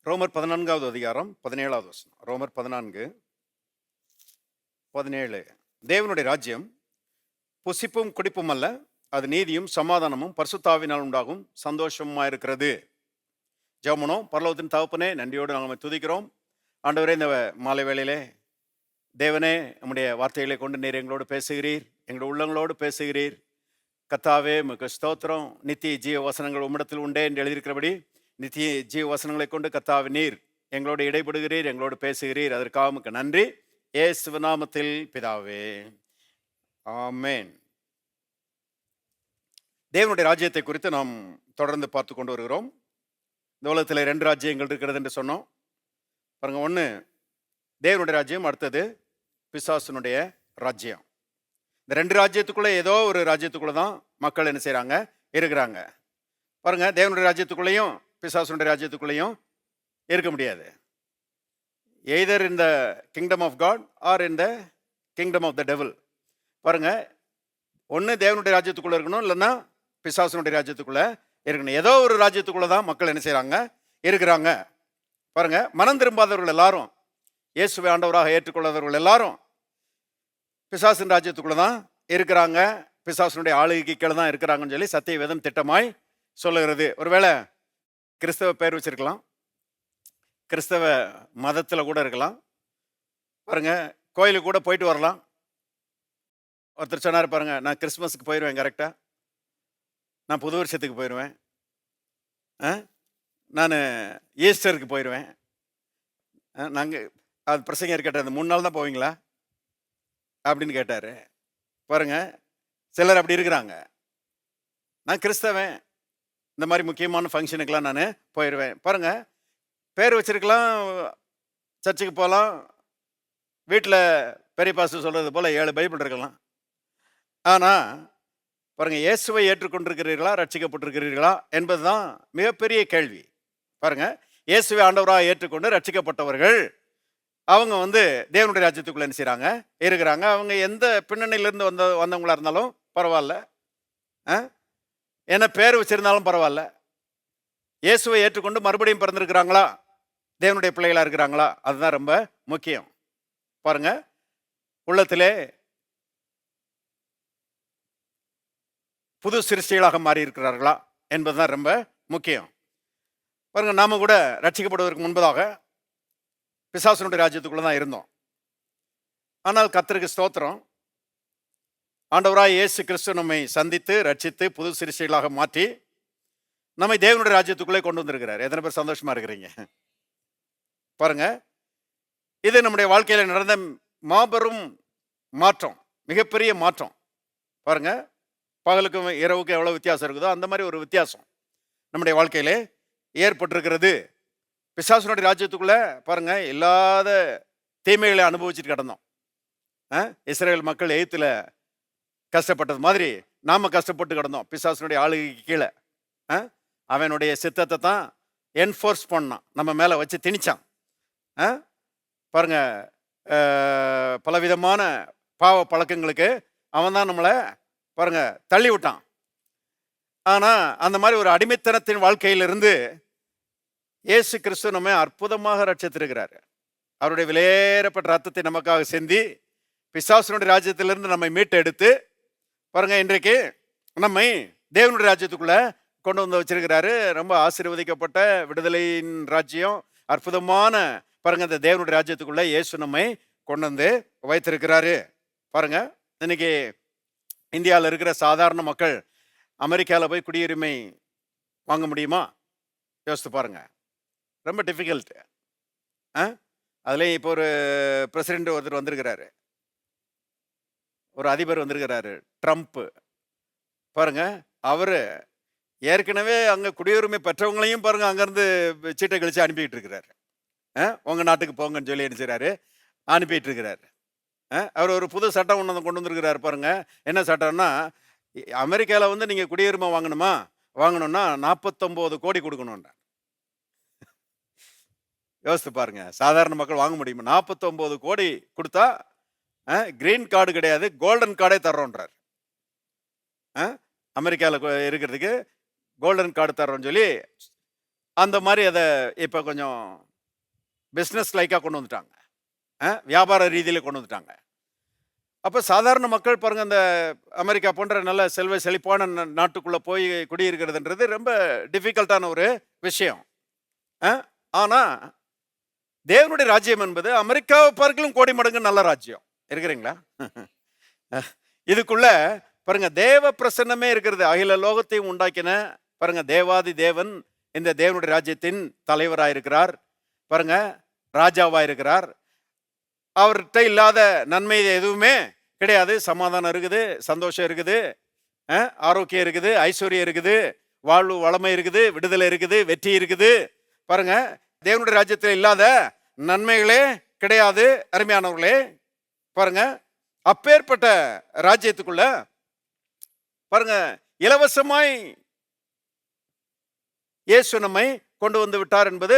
ரோமர் 14வது அதிகாரம் 17வது வசனம். ரோமர் 14:17. தேவனுடைய ராஜ்யம் புசிப்பும் குடிப்பும் அல்ல, அது நீதியும் சமாதானமும் பரிசுத்தாவினால் உண்டாகும் சந்தோஷமா இருக்கிறது. ஜெபமனோம். பரலோகத்தின் தகப்பனே, நன்றியோடு நாங்கள் துதிக்கிறோம். ஆண்டவரே, இந்த மாலை வேளையிலே தேவனே, நம்முடைய வார்த்தைகளை கொண்டு நீர் எங்களோடு பேசுகிறீர், எங்களுடைய உள்ளங்களோடு பேசுகிறீர். கர்த்தாவே, உமக்கு ஸ்தோத்திரம். நித்திய ஜீவ வசனங்கள் உம்மிடத்தில் உண்டே என்று எழுதியிருக்கிறபடி நித்திய ஜீவ வசனங்களை கொண்டு கர்த்தாவே நீர் எங்களோடு இடைபடுகிறீர், எங்களோடு பேசுகிறீர். அதற்காக உமக்கு நன்றி. இயேசு நாமத்தில் பிதாவே, ஆமென். தேவனுடைய ராஜ்யத்தை குறித்து நாம் தொடர்ந்து பார்த்து கொண்டு வருகிறோம். இந்த உலகத்தில் 2 ராஜ்யங்கள் இருக்கிறது என்று சொன்னோம். பாருங்க, ஒன்று தேவனுடைய ராஜ்யம், அடுத்தது பிசாசுனுடைய ராஜ்யம். இந்த 2 ராஜ்யத்துக்குள்ளே ஏதோ ஒரு ராஜ்யத்துக்குள்ளே தான் மக்கள் என்ன செய்கிறாங்க, இருக்கிறாங்க. பாருங்க, தேவனுடைய ராஜ்யத்துக்குள்ளேயும் பிசாசுனுடைய ராஜ்யத்துக்குள்ளேயும் இருக்க முடியாது. Either in the kingdom of God or in the kingdom of the devil. பாருங்க, ஒன்று தேவனுடைய ராஜ்யத்துக்குள்ளே இருக்கணும், இல்லைன்னா பிசாசுனுடைய ராஜ்யத்துக்குள்ளே இருக்கணும். ஏதோ ஒரு ராஜ்யத்துக்குள்ளே தான் மக்கள் என்ன செய்கிறாங்க, இருக்கிறாங்க. பாருங்க, மனம் திரும்பாதவர்கள் எல்லாரும், இயேசுவை ஆண்டவராக ஏற்றுக்கொள்ளாதவர்கள் எல்லாரும் பிசாசின் ராஜ்யத்துக்குள்ளே தான் இருக்கிறாங்க, பிசாசுனுடைய ஆளுகைக்கு கீழே தான் இருக்கிறாங்கன்னு சொல்லி சத்திய வேதம் திட்டமாய் சொல்லுகிறது. ஒருவேளை கிறிஸ்தவ பேர் வச்சிருக்கலாம், கிறிஸ்தவ மதத்தில் கூட இருக்கலாம். பாருங்க, கோயிலுக்கு கூட போயிட்டு வரலாம். ஒருத்தர் சொன்னார் பாருங்க, நான் கிறிஸ்மஸுக்கு போயிடுவேன், கரெக்டாக நான் புது வருஷத்துக்கு போயிடுவேன், நான் ஈஸ்டருக்கு போயிடுவேன். நாங்கள் அது பிரசங்கர் கேட்டார், அந்த 3 நாள் தான் போவீங்களா அப்படின்னு கேட்டார். பாருங்க, சிலர் அப்படி இருக்கிறாங்க. நான் கிறிஸ்தவன், இந்த மாதிரி முக்கியமான ஃபங்க்ஷனுக்கெல்லாம் நான் போயிடுவேன். பாருங்க, பேர் வச்சிருக்கலாம், சர்ச்சுக்கு போகலாம், வீட்டில் பெரிய பாஸ்டர் சொல்கிறது போல் 7 பைபிள் இருக்கலாம். ஆனால் பாருங்க, இயேசுவை ஏற்றுக்கொண்டிருக்கிறீர்களா, ரட்சிக்கப்பட்டிருக்கிறீர்களா என்பது தான் மிகப்பெரிய கேள்வி. பாருங்க, இயேசுவை ஆண்டவராக ஏற்றுக்கொண்டு ரட்சிக்கப்பட்டவர்கள் அவங்க தேவனுடைய ராஜ்யத்துக்குள்ள என்ன செய்கிறாங்க, இருக்கிறாங்க. அவங்க எந்த பின்னணியிலேருந்து வந்தவங்களா இருந்தாலும் பரவாயில்ல, என்ன பேர் வச்சிருந்தாலும் பரவாயில்ல. இயேசுவை ஏற்றுக்கொண்டு மறுபடியும் பிறந்திருக்கிறாங்களா, தேவனுடைய பிள்ளைகளாக இருக்கிறாங்களா, அதுதான் ரொம்ப முக்கியம். பாருங்க, உள்ளத்திலே புது சிருஷ்டிகளாக மாறி இருக்கிறார்களா என்பதுதான் ரொம்ப முக்கியம். பாருங்க, நாம கூட ரட்சிக்கப்படுவதற்கு முன்பதாக பிசாசுனுடைய ராஜ்யத்துக்குள்ள தான் இருந்தோம். ஆனால் கர்த்தருக்கு ஸ்தோத்திரம், ஆண்டவராய் இயேசு கிறிஸ்து நம்மை சந்தித்து ரட்சித்து புது சிருஷ்டிகளாக மாற்றி நம்மை தேவனுடைய ராஜ்யத்துக்குள்ளே கொண்டு வந்திருக்கிறார். எத்தனை பேர் சந்தோஷமா இருக்கிறீங்க? பாருங்க, இது நம்முடைய வாழ்க்கையில் நடந்த மாபெரும் மாற்றம், மிகப்பெரிய மாற்றம். பாருங்க, பகலுக்கும் இரவுக்கும் எவ்வளோ வித்தியாசம் இருக்குதோ அந்த மாதிரி ஒரு வித்தியாசம் நம்முடைய வாழ்க்கையிலே ஏற்பட்டிருக்கிறது. பிசாசுனுடைய ராஜ்யத்துக்குள்ள பாருங்க, இல்லாத தீமைகளை அனுபவிச்சுட்டு கிடந்தோம். இஸ்ரேல் மக்கள் எகிப்தில் கஷ்டப்பட்டது மாதிரி நாம கஷ்டப்பட்டு கிடந்தோம் பிசாசுனுடைய ஆளுகைக்கு கீழே. அவனுடைய சித்தத்தை தான் என்ஃபோர்ஸ் பண்ணான், நம்ம மேலே வச்சு திணிச்சான். பாருங்க, பலவிதமான பாவ பழக்கங்களுக்கு அவன் தான் நம்மளை பாருங்க தள்ளி விட்டான். ஆனால் அந்த மாதிரி ஒரு அடிமைத்தனத்தின் வாழ்க்கையிலிருந்து இயேசு கிறிஸ்து நம்ம அற்புதமாக ரட்சித்திருக்கிறார். அவருடைய விலையேறப்பட்ட ரத்தத்தை நமக்காக சிந்தி பிசாசுனுடைய ராஜ்யத்திலிருந்து நம்மை மீட்டு எடுத்து பாருங்க, இன்றைக்கு நம்மை தேவனுடைய ராஜ்யத்துக்குள்ள கொண்டு வந்து வச்சிருக்கிறாரு. ரொம்ப ஆசீர்வதிக்கப்பட்ட விடுதலையின் ராஜ்யம், அற்புதமான பாருங்க, இந்த தேவனுடைய ராஜ்யத்துக்குள்ள இயேசு நம்மை கொண்டு வந்து வைத்திருக்கிறாரு. பாருங்க, இன்னைக்கு இந்தியாவில் இருக்கிற சாதாரண மக்கள் அமெரிக்காவில் போய் குடியுரிமை வாங்க முடியுமா? யோசித்து பாருங்க, ரொம்ப டிஃபிகல்ட்டு. அதுலேயும் இப்போ ஒரு பிரசிடென்ட் ஒருத்தர் வந்திருக்கிறாரு, ஒரு அதிபர் வந்திருக்கிறாரு, ட்ரம்ப்பு. பாருங்க, அவர் ஏற்கனவே அங்கே குடியுரிமை பெற்றவங்களையும் பாருங்க அங்கேருந்து சீட்டை கழிச்சு அனுப்பிக்கிட்டு இருக்கிறாரு. உங்கள் நாட்டுக்கு போங்கன்னு சொல்லி என்ன செய்கிறாரு, அனுப்பிட்டு இருக்கிறாரு. அவர் ஒரு புது சட்டம் கொண்டு வந்திருக்கிறாரு. பாருங்க, என்ன சட்டம்னா, அமெரிக்காவில் நீங்கள் குடியுரிமை வாங்கணும்னா 49 கோடி கொடுக்கணும்ன்ற. யோசித்து பாருங்க, சாதாரண மக்கள் வாங்க முடியுமா? 49 கோடி கொடுத்தா கிரீன் கார்டு கிடையாது, கோல்டன் கார்டே தர்றோன்றார். அமெரிக்காவில் இருக்கிறதுக்கு கோல்டன் கார்டு தர்றோன்னு சொல்லி அந்த மாதிரி அதை இப்போ கொஞ்சம் பிஸ்னஸ் லைக்காக கொண்டு வந்துட்டாங்க. வியாபார ரீதியில் கொண்டு வந்துட்டாங்க. அப்போ சாதாரண மக்கள் பாருங்க, அந்த அமெரிக்கா போன்ற நல்ல செல்வ செழிப்பான நாட்டுக்குள்ளே போய் குடியிருக்கிறதுன்றது ரொம்ப டிஃபிகல்ட்டான ஒரு விஷயம். ஆனால் தேவனுடைய ராஜ்யம் என்பது அமெரிக்காவை பார்க்கலும் கோடி மடங்கு நல்ல ராஜ்யம். இருக்கிறீங்களா? இதுக்குள்ள பாருங்க தேவ பிரசன்னமே இருக்கிறது. அகில லோகத்தையும் உண்டாக்கின பாருங்க தேவாதி தேவன் இந்த தேவனுடைய ராஜ்யத்தின் தலைவராயிருக்கிறார். பாருங்க ராஜாவாயிருக்கிறார். அவர்கிட்ட இல்லாத நன்மை எதுவுமே கிடையாது. சமாதானம் இருக்குது, சந்தோஷம் இருக்குது, ஆரோக்கியம் இருக்குது, ஐஸ்வர்யம் இருக்குது, வாழ்வு வளமை இருக்குது, விடுதலை இருக்குது, வெற்றி இருக்குது. பாருங்க தேவனுடைய ராஜ்யத்தில் இல்லாத நன்மைகளே கிடையாது. அருமையானவர்களே, பாருங்க அப்பேற்பட்ட ராஜ்யத்துக்குள்ள பாருங்க இலவசமாய் இயேசு நம்மை கொண்டு வந்து விட்டார் என்பது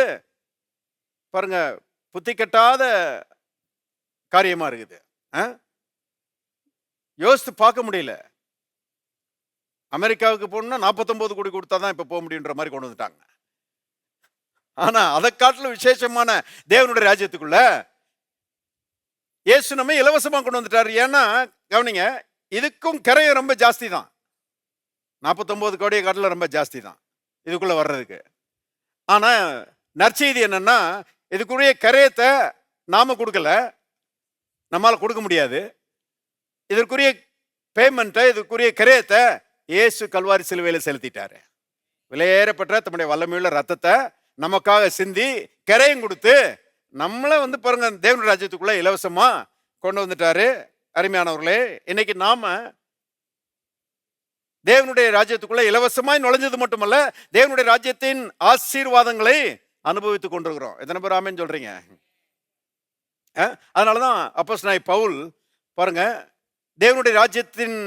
பாருங்க புத்தி கட்டாத காரியமா இருக்குது. யோசித்து பார்க்க முடியல. அமெரிக்காவுக்கு போகணும்னா 49 கோடி கொடுத்தா தான் இப்போ போக முடியுன்ற மாதிரி கொண்டு வந்துட்டாங்க. ஆனா அதை காட்டிலும் விசேஷமான தேவனுடைய ராஜ்யத்துக்குள்ள இயேசு நம்ம இலவசமா கொண்டு வந்துட்டார். ஏன்னா கவனிங்க, இதுக்கும் கரையை ரொம்ப ஜாஸ்தி தான். 49 கோடியை காட்டில ரொம்ப ஜாஸ்தி தான் இதுக்குள்ள வர்றதுக்கு. ஆனா நற்செய்தி என்னன்னா, இதுக்குரிய கரையத்தை நாம கொடுக்கல, நம்மால கொடுக்க முடியாது. இதற்குரிய பேமெண்ட்டை, இதுக்குரிய கரையத்தை இயேசு கல்வாரி சிலுவையில் செலுத்திட்டாரு. விலையேறப்பட்ட தம்முடைய வல்லமையுள்ள ரத்தத்தை நமக்காக சிந்தி கரையும் கொடுத்து நம்மளை பாருங்க தேவனுடைய ராஜ்யத்துக்குள்ள இலவசமா கொண்டு வந்துட்டாரு. அருமையானவர்களே, இன்னைக்கு நாம தேவனுடைய ராஜ்யத்துக்குள்ள இலவசமாய் நுழைஞ்சது மட்டுமல்ல, தேவனுடைய ராஜ்யத்தின் ஆசீர்வாதங்களை அனுபவித்துக் கொண்டிருக்கிறோம். எத்தனை பேர் ஆமென் சொல்றீங்க? அதனாலதான் அப்போஸ்தலனாகிய பவுல் பாருங்க தேவனுடைய ராஜ்யத்தின்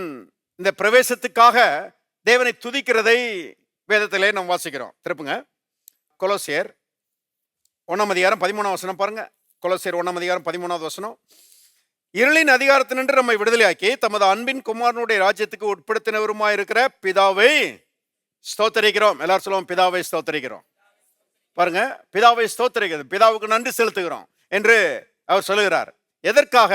இந்த பிரவேசத்துக்காக தேவனை துதிக்கிறதை வேதத்திலே நாம் வாசிக்கிறோம். திருப்புங்க கொலோசியர் 1:13 பாருங்க. கொலோசியர் 1:13 இருளின் அதிகாரத்தினின்று நம்மை விடுதலையாக்கி தமது அன்பின் குமாரனுடைய ராஜ்யத்துக்கு உட்படுத்தினவருமாய் இருக்கிற பிதாவை ஸ்தோத்தரிக்கிறோம். எல்லாரும் சொல்லுவோம், பிதாவை ஸ்தோத்தரிக்கிறோம். பாருங்க, பிதாவை ஸ்தோத்தரிக்கிறது, பிதாவுக்கு நன்றி செலுத்துகிறோம் என்று அவர் சொல்லுகிறார். எதற்காக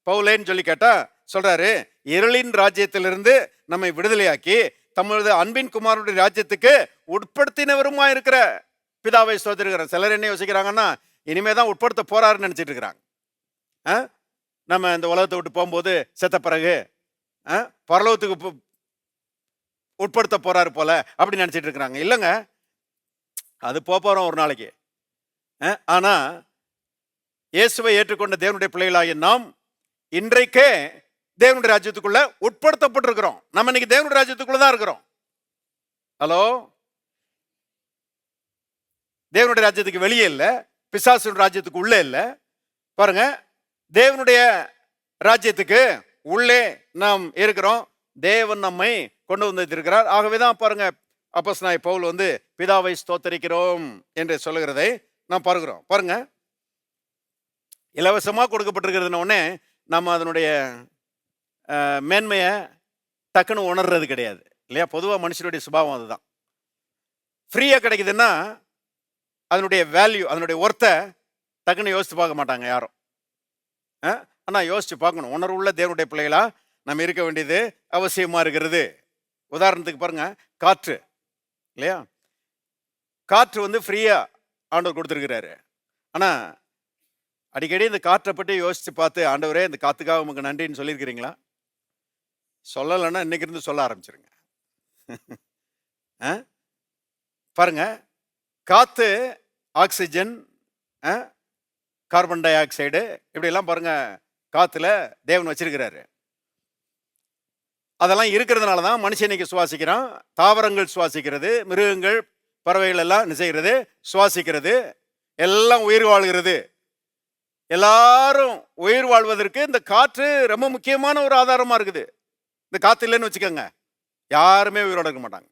பவுலேன்னு சொல்லி கேட்டா சொல்றாரு, இருளின் ராஜ்யத்திலிருந்து நம்மை விடுதலையாக்கி தமது அன்பின் குமாரனுடைய ராஜ்யத்துக்கு உட்படுத்தினவருமா இருக்கிற பிதாவை ஸ்தோத்திரிக்கிறார். சிலர் என்ன யோசிக்கிறாங்கன்னா, இனிமேதான் உட்படுத்த போறாருன்னு நினைச்சிட்டு இருக்கிறாங்க. நம்ம இந்த உலகத்தை விட்டு போகும்போது செத்த பிறகு பரலோகத்துக்கு உட்படுத்த போறாரு போல அப்படி நினைச்சிட்டு இருக்கிறாங்க. இல்லைங்க, அது போறோம் ஒரு நாளைக்கு. ஆனா இயேசுவை ஏற்றுக்கொண்ட தேவனுடைய பிள்ளைகளாகிய நாம் இன்றைக்கே தேவனுடைய ராஜ்யத்துக்குள்ள உட்படுத்தப்பட்டிருக்கிறோம். நம்ம இன்னைக்கு தேவனுடைய ராஜ்யத்துக்குள்ள தான் இருக்கிறோம். ஹலோ, தேவனுடைய ராஜ்யத்துக்கு வெளியே இல்லை, பிசாசுடைய ராஜ்யத்துக்கு உள்ளே இல்லை. பாருங்க, தேவனுடைய ராஜ்யத்துக்கு உள்ளே நாம் இருக்கிறோம். தேவன் நம்மை கொண்டு வந்து இருக்கிறார். ஆகவேதான் பாருங்க அப்போஸ்தலனாகிய பவுல் பிதாவை ஸ்தோத்தரிக்கிறோம் என்று சொல்லுகிறதை நாம் பார்க்கிறோம். பாருங்க, இலவசமாக கொடுக்கப்பட்டிருக்கிறதுன உடனே நம்ம அதனுடைய மேன்மையை டக்குன்னு உணர்றது கிடையாது இல்லையா? பொதுவாக மனுஷனுடைய சுபாவம் அதுதான். ஃப்ரீயாக கிடைக்குதுன்னா அதனுடைய வேல்யூ, அதனுடைய ஒர்த்தை டக்குன்னு யோசித்து பார்க்க மாட்டாங்க யாரும். ஆனால் யோசித்து பார்க்கணும். உணர்வுள்ள தேவனுடைய பிள்ளைகளா நம்ம இருக்க வேண்டியது அவசியமாக இருக்கிறது. உதாரணத்துக்கு பாருங்க, காற்று இல்லையா? காற்று ஃப்ரீயாக ஆண்டவர் கொடுத்துருக்கிறாரு. ஆனால் அடிக்கடி இந்த காற்றை பற்றி யோசித்து பார்த்து, ஆண்டவரே இந்த காற்றுக்காக உங்களுக்கு நன்றின்னு சொல்லியிருக்கிறீங்களா? சொல்லலைன்னா இன்னைக்கு இருந்து சொல்ல ஆரம்பிச்சிருங்க. பாருங்க, காற்று, ஆக்சிஜன், கார்பன் டை ஆக்சைடு இப்படியெல்லாம் பாருங்க காற்றுல தேவன் வச்சிருக்கிறாரு. அதெல்லாம் இருக்கிறதுனால தான் மனுஷன் இன்னைக்கு சுவாசிக்கிறான். தாவரங்கள் சுவாசிக்கிறது, மிருகங்கள் பறவைகள் எல்லாம் நிசைகிறது, சுவாசிக்கிறது, எல்லாம் உயிர் வாழ்கிறது. எல்லாரும் உயிர் வாழ்வதற்கு இந்த காற்று ரொம்ப முக்கியமான ஒரு ஆதாரமா இருக்குது. இந்த காற்று இல்லைன்னு வச்சுக்கோங்க, யாருமே உயிரோட இருக்க மாட்டாங்க.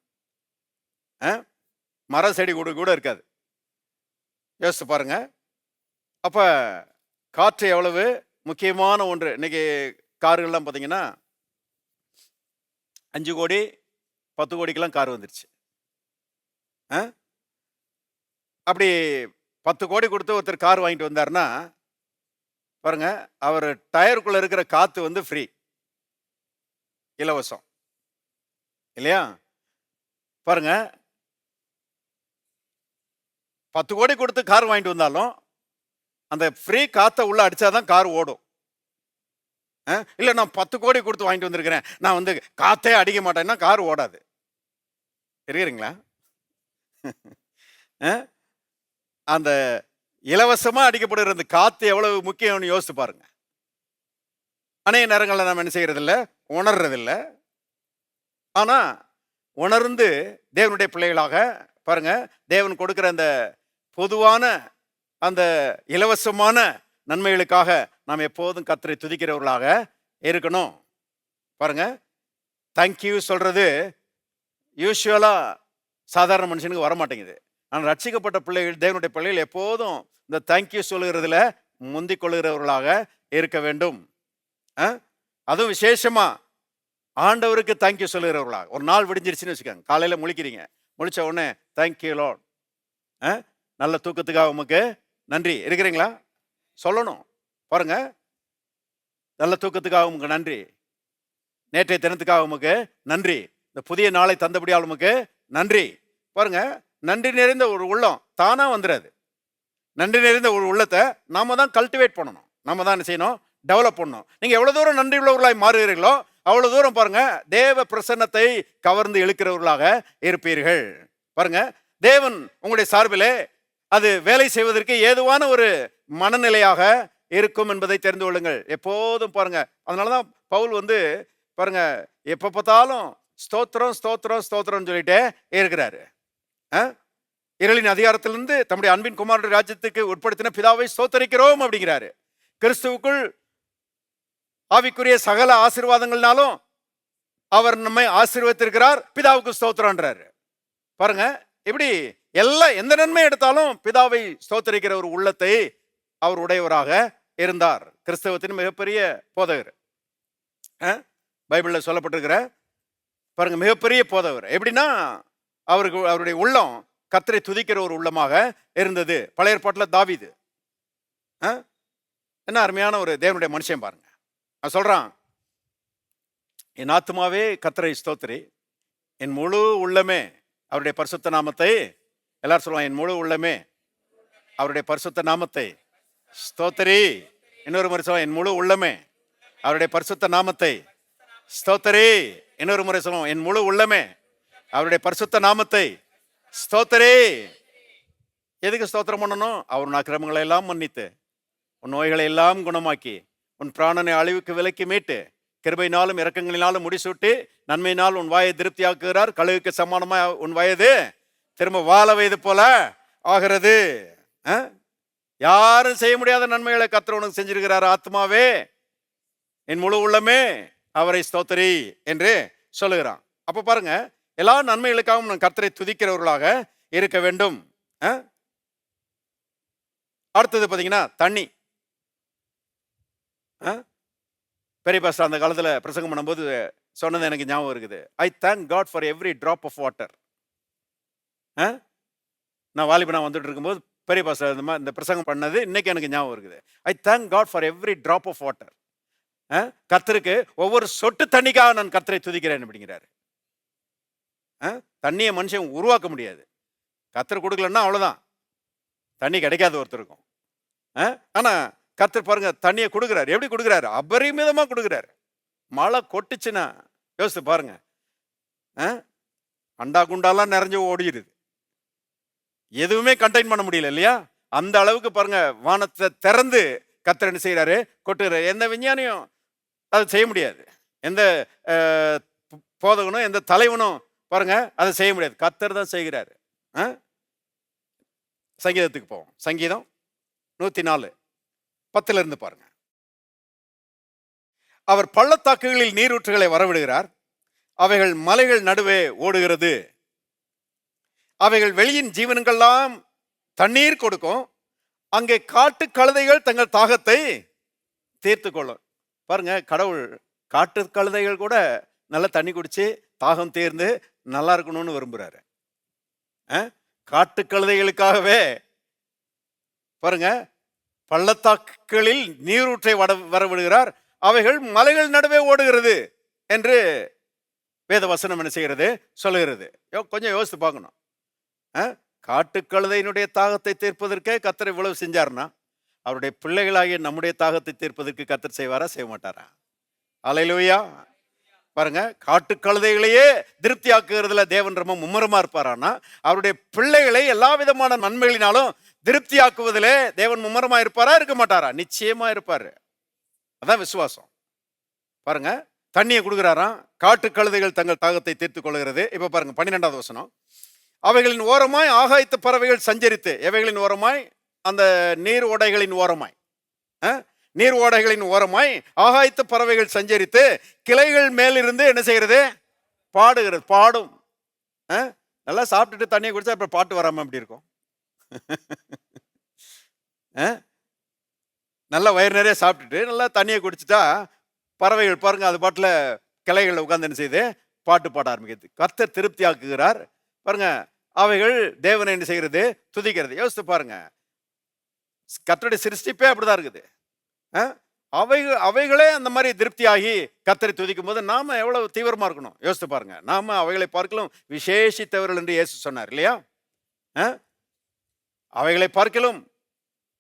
மர செடி கூட இருக்காது. யோசிச்சு பாருங்க. அப்ப காற்று எவ்வளவு முக்கியமான ஒன்று. இன்னைக்கு கார்கள்லாம் பார்த்தீங்கன்னா 5 கோடி 10 கோடிக்கெல்லாம் கார் வந்துருச்சு. அப்படி 10 கோடி கொடுத்து ஒருத்தர் கார் வாங்கிட்டு வந்தாருன்னா பாருங்க, அவர் டயருக்குள்ள இருக்கிற காத்து வந்து ஃப்ரீ, இலவசம் இல்லையா? பாருங்க, 10 கோடி கொடுத்து கார் வாங்கிட்டு வந்தாலும் அந்த ஃப்ரீ காத்த உள்ள அடிச்சாதான் கார் ஓடும். இல்ல நான் 10 கோடி கொடுத்து வாங்கிட்டு வந்திருக்கிறேன், நான் வந்து காத்தே அடிக்க மாட்டேன்னா கார் ஓடாது. இருக்கிறீங்களா? அந்த இலவசமா அடிக்கப்படுகிற அந்த காத்து எவ்வளவு முக்கியம்னு யோசித்து பாருங்க. அநேக நேரங்களில் நாம் என்ன செய்யறது இல்லை, உணர்றது இல்லை. ஆனா உணர்ந்து தேவனுடைய பிள்ளைகளாக பாருங்க, தேவன் கொடுக்கிற அந்த பொதுவான அந்த இலவசமான நன்மைகளுக்காக நாம் எப்போதும் கர்த்தரை துதிக்கிறவர்களாக இருக்கணும். பாருங்க, தேங்க்யூ சொல்றது யூஸ்வலா சாதாரண மனுஷனுக்கு வர மாட்டேங்குது. ஆனால் ரட்சிக்கப்பட்ட பிள்ளைகள், தேவனுடைய பிள்ளைகள் எப்போதும் இந்த தேங்க்யூ சொல்லுகிறதுல முந்திக் கொள்கிறவர்களாக இருக்க வேண்டும். அதுவும் விசேஷமா ஆண்டவருக்கு தேங்க்யூ சொல்லுகிறவர்களாக. ஒரு நாள் விடிஞ்சிருச்சுன்னு வச்சுக்கோங்க, காலையில முழிக்கிறீங்க, முழிச்ச உடனே தேங்க்யூ லார்ட், நல்ல தூக்கத்துக்காக உமக்கு நன்றி. இருக்கிறீங்களா? சொல்லணும். பாருங்க, நல்ல தூக்கத்துக்காக உமக்கு நன்றி, நேற்றைய தினத்துக்காக உமக்கு நன்றி, இந்த புதிய நாளை தந்தபடியால் உமக்கு நன்றி. பாருங்க, நன்றி நிறைந்த ஒரு உள்ளம் தானா வந்துடாது. நன்றி நிறைந்த ஒரு உள்ளத்தை நாம தான் கல்டிவேட் பண்ணணும், நாம தான் என்ன செய்யணும், டெவலப் பண்ணணும். நீங்க எவ்வளவு தூரம் நன்றி உள்ளவர்களாய் மாறுகிறீர்களோ அவ்வளவு தூரம் பாருங்க தேவ பிரசன்னத்தை கவர்ந்து இழுக்கிறவர்களாக இருப்பீர்கள். பாருங்க, தேவன் உங்களுடைய சார்பிலே அது வேலை செய்வதற்கு ஏதுவான ஒரு மனநிலையாக இருக்கும் என்பதை தெரிந்து கொள்ளுங்கள் எப்போதும். பாருங்க, அதனாலதான் பவுல் வந்து பாருங்க எப்ப பார்த்தாலும் ஸ்தோத்திரம் ஸ்தோத்திரம் ஸ்தோத்திரம் சொல்லிட்டே இருக்கிறாரு. இருளின் அதிகாரத்திலிருந்து தம்முடைய அன்பின் குமாரனுடைய ராஜ்யத்துக்கு உட்படுத்தின பிதாவை ஸ்தோத்தரிக்கிறோம் அப்படிங்கிறாரு. கிறிஸ்துவுக்குள் ஆவிக்குரிய சகல ஆசீர்வாதங்கள்னாலும் அவர் நம்மை ஆசீர்வதித்திருக்கிறார், பிதாவுக்கு ஸ்தோத்திரம்ன்றாரு. பாருங்க, இப்படி எல்லாம் எந்த நன்மை எடுத்தாலும் பிதாவை ஸ்தோத்தரிக்கிற ஒரு உள்ளத்தை அவர் உடையவராக இருந்தார். கிறிஸ்தவத்தின் மிகப்பெரிய போதகர், பைபிள்ல சொல்லப்பட்டிருக்கிற பாருங்க மிகப்பெரிய போதகர். எப்படின்னா அவருக்கு அவருடைய உள்ளம் கர்த்தரை துதிக்கிற ஒரு உள்ளமாக இருந்தது. பழைய ஏற்பாட்டில் தாவீது என்ன அருமையான ஒரு தேவனுடைய மனுஷன் பாருங்க. அவன் சொல்றான், என் ஆத்துமாவே கர்த்தரை ஸ்தோத்திரி, என் முழு உள்ளமே அவருடைய பரிசுத்த நாமத்தை, எல்லாரும் சொல்லுவாங்க, என் முழு உள்ளமே அவருடைய பரிசுத்த நாமத்தை ஸ்தோத்திரி. இன்னொரு முறை சொல்லுவாங்க, என் முழு உள்ளமே அவருடைய பரிசுத்த நாமத்தை ஸ்தோத்திரி. இன்னொரு முறை சொல்லுவோம், என் முழு உள்ளமே அவருடைய பரிசுத்த நாமத்தை ஸ்தோத்திரி. எதுக்கு ஸ்தோத்திரம் பண்ணணும்? அவர் உன் அக்கிரமங்களை எல்லாம் மன்னித்து, உன் நோய்களை எல்லாம் குணமாக்கி, உன் பிராணனை அழிவுக்கு விலக்கி மீட்டு, கிருபையினாலும் இரக்கங்களினாலும் முடிசூட்டி, நன்மையினால் உன் வாயை திருப்தியாக்குகிறார், கழுகுக்கு சமானமா உன் வயது திரும்ப வாழ வயது போல ஆகிறது. யாரும் செய்ய முடியாத நன்மைகளை கர்த்தர் உனக்கு செஞ்சிருக்கிறார். ஆத்மாவே என் முழு உள்ளமே அவரை ஸ்தோத்திரி என்று சொல்லுகிறான். அப்ப பாருங்க, எல்லா நன்மைகளுக்காகவும் நான் கர்த்தரை துதிக்கிறவர்களாக இருக்க வேண்டும். அடுத்தது பாத்தீங்கன்னா தண்ணி. பெரிய பாஸ்டர் அந்த காலத்துல பிரசங்கம் பண்ணும்போது சொன்னது எனக்கு ஞாபகம் இருக்குது. I thank God for every drop of water. நான் வாலிபனா வந்துட்டு இருக்கும்போது பெரிய பாஸ்டர் இந்த பிரசங்கம் பண்ணது இன்னைக்கு எனக்கு ஞாபகம் இருக்குது. I thank God for every drop of water. கர்த்தருக்கு ஒவ்வொரு சொட்டு தண்ணிக்காக நான் கர்த்தரை துதிக்கிறேன் அப்படிங்கிறாரு. தண்ணியை மனுஷன் உருவாக்க முடியாது, கர்த்தர் கொடுக்கலன்னா அவ்வளவுதான், தண்ணி கிடைக்காத ஒருத்தருக்கும். ஆனா கர்த்தர் பாருங்க தண்ணியை கொடுக்குறாரு. எப்படி கொடுக்குறாரு? அபரிமிதமா கொடுக்குறாரு. மழை கொட்டுச்சுன்னா யோசித்து பாருங்க, அண்டா குண்டாலாம் நிறைஞ்சு ஓடிடுது, எதுவுமே கண்டெயின் பண்ண முடியல இல்லையா? அந்த அளவுக்கு பாருங்க வானத்தை திறந்து கர்த்தர் என்ன செய்யறாரு? கொட்டுறாரு. எந்த விஞ்ஞானியும் அதை செய்ய முடியாது, எந்த போதகனும் எந்த தலைவனும் பாருங்க அதை செய்ய முடியாது, கர்த்தர் தான் செய்கிறாரு. சங்கீதத்துக்கு போவோம். சங்கீதம் 104:10 பாருங்க. அவர் பள்ளத்தாக்குகளில் நீரூற்றுகளை வரவிடுகிறார், அவைகள் மலைகள் நடுவே ஓடுகிறது, அவைகள் வெளியின் ஜீவன்கள்லாம் தண்ணீர் கொடுக்கும், அங்கே காட்டு கழுதைகள் தங்கள் தாகத்தை தீர்த்து கொள்ளும். பாருங்க, கடவுள் காட்டு கழுதைகள் கூட நல்லா தண்ணி குடிச்சு தாகம் தீர்ந்து நல்லா இருக்கணும்னு விரும்புறாரு. காட்டு கழுதைகளுக்காகவே பாருங்க பள்ளத்தாக்குகளில் நீரூற்றை வரவிடுகிறார், அவைகள் மலைகள் நடுவே ஓடுகிறது என்று வேத வசனம் என்ன செய்கிறது, சொல்லுகிறது. கொஞ்சம் யோசித்து பார்க்கணும். காட்டு கழுதையினுடைய தாகத்தை தீர்ப்பதற்கே கர்த்தர் இவ்வளவு செஞ்சார்னா, அவருடைய பிள்ளைகளாகிய நம்முடைய தாகத்தை தீர்ப்பதற்கு கர்த்தர் செய்வாரா, செய்ய மாட்டாரா? அல்லேலூயா. பாருங்க, காட்டு கழுதைகளையே திருப்தி ஆக்குகிறதுல தேவன் ரொம்ப மும்முரமா இருப்பாரானா, அவருடைய பிள்ளைகளை எல்லா விதமான நன்மைகளினாலும் திருப்தி ஆக்குவதிலே தேவன் மும்முரமா இருப்பாரா, இருக்க மாட்டாரா? நிச்சயமா இருப்பாரு. அதான் விசுவாசம். பாருங்க, தண்ணியை கொடுக்குறாராம், காட்டு கழுதைகள் தங்கள் தாகத்தை தீர்த்துக் கொள்கிறது. இப்ப பாருங்க 12வது வசனம். அவைகளின் ஓரமாய் ஆகாயத்து பறவைகள் சஞ்சரித்து, எவைகளின் ஓரமாய், அந்த நீர் ஓடைகளின் ஓரமாய், நீர் ஓடைகளின் ஓரமாய் ஆகாயத்து பறவைகள் சஞ்சரித்து கிளைகள் மேலிருந்து என்ன செய்யறது, பாடுகிறது. பாடும். நல்லா சாப்பிட்டுட்டு தண்ணியை குடிச்சா அப்புறம் பாட்டு வராம அப்படி இருக்கும். நல்லா வயிறு நிறைய சாப்பிட்டுட்டு நல்லா தண்ணியை குடிச்சிட்டா பறவைகள் பாருங்க அது பாட்டுல கிளைகள் உட்கார்ந்து என்ன செய்யுது, பாட்டு பாட ஆரம்பிக்கிறது. கர்த்தர் திருப்தி ஆக்குகிறார். பாருங்க, அவைகள் தேவனை என்ன செய்கிறது, துதிக்கிறது. யோசித்து பாருங்க, கர்த்தருடைய சிருஷ்டிப்பே அப்படிதான் இருக்குது. அவைகளே அந்த மாதிரி திருப்தியாகி கர்த்தரை துதிக்கும் போது நாம எவ்வளவு தீவிரமா இருக்கணும் யோசித்து பாருங்க. நாம அவைகளை பார்க்கலாம் விசேஷித்தவர்கள் என்று இயேசு சொன்னார் இல்லையா? அவைகளை பார்க்கலும்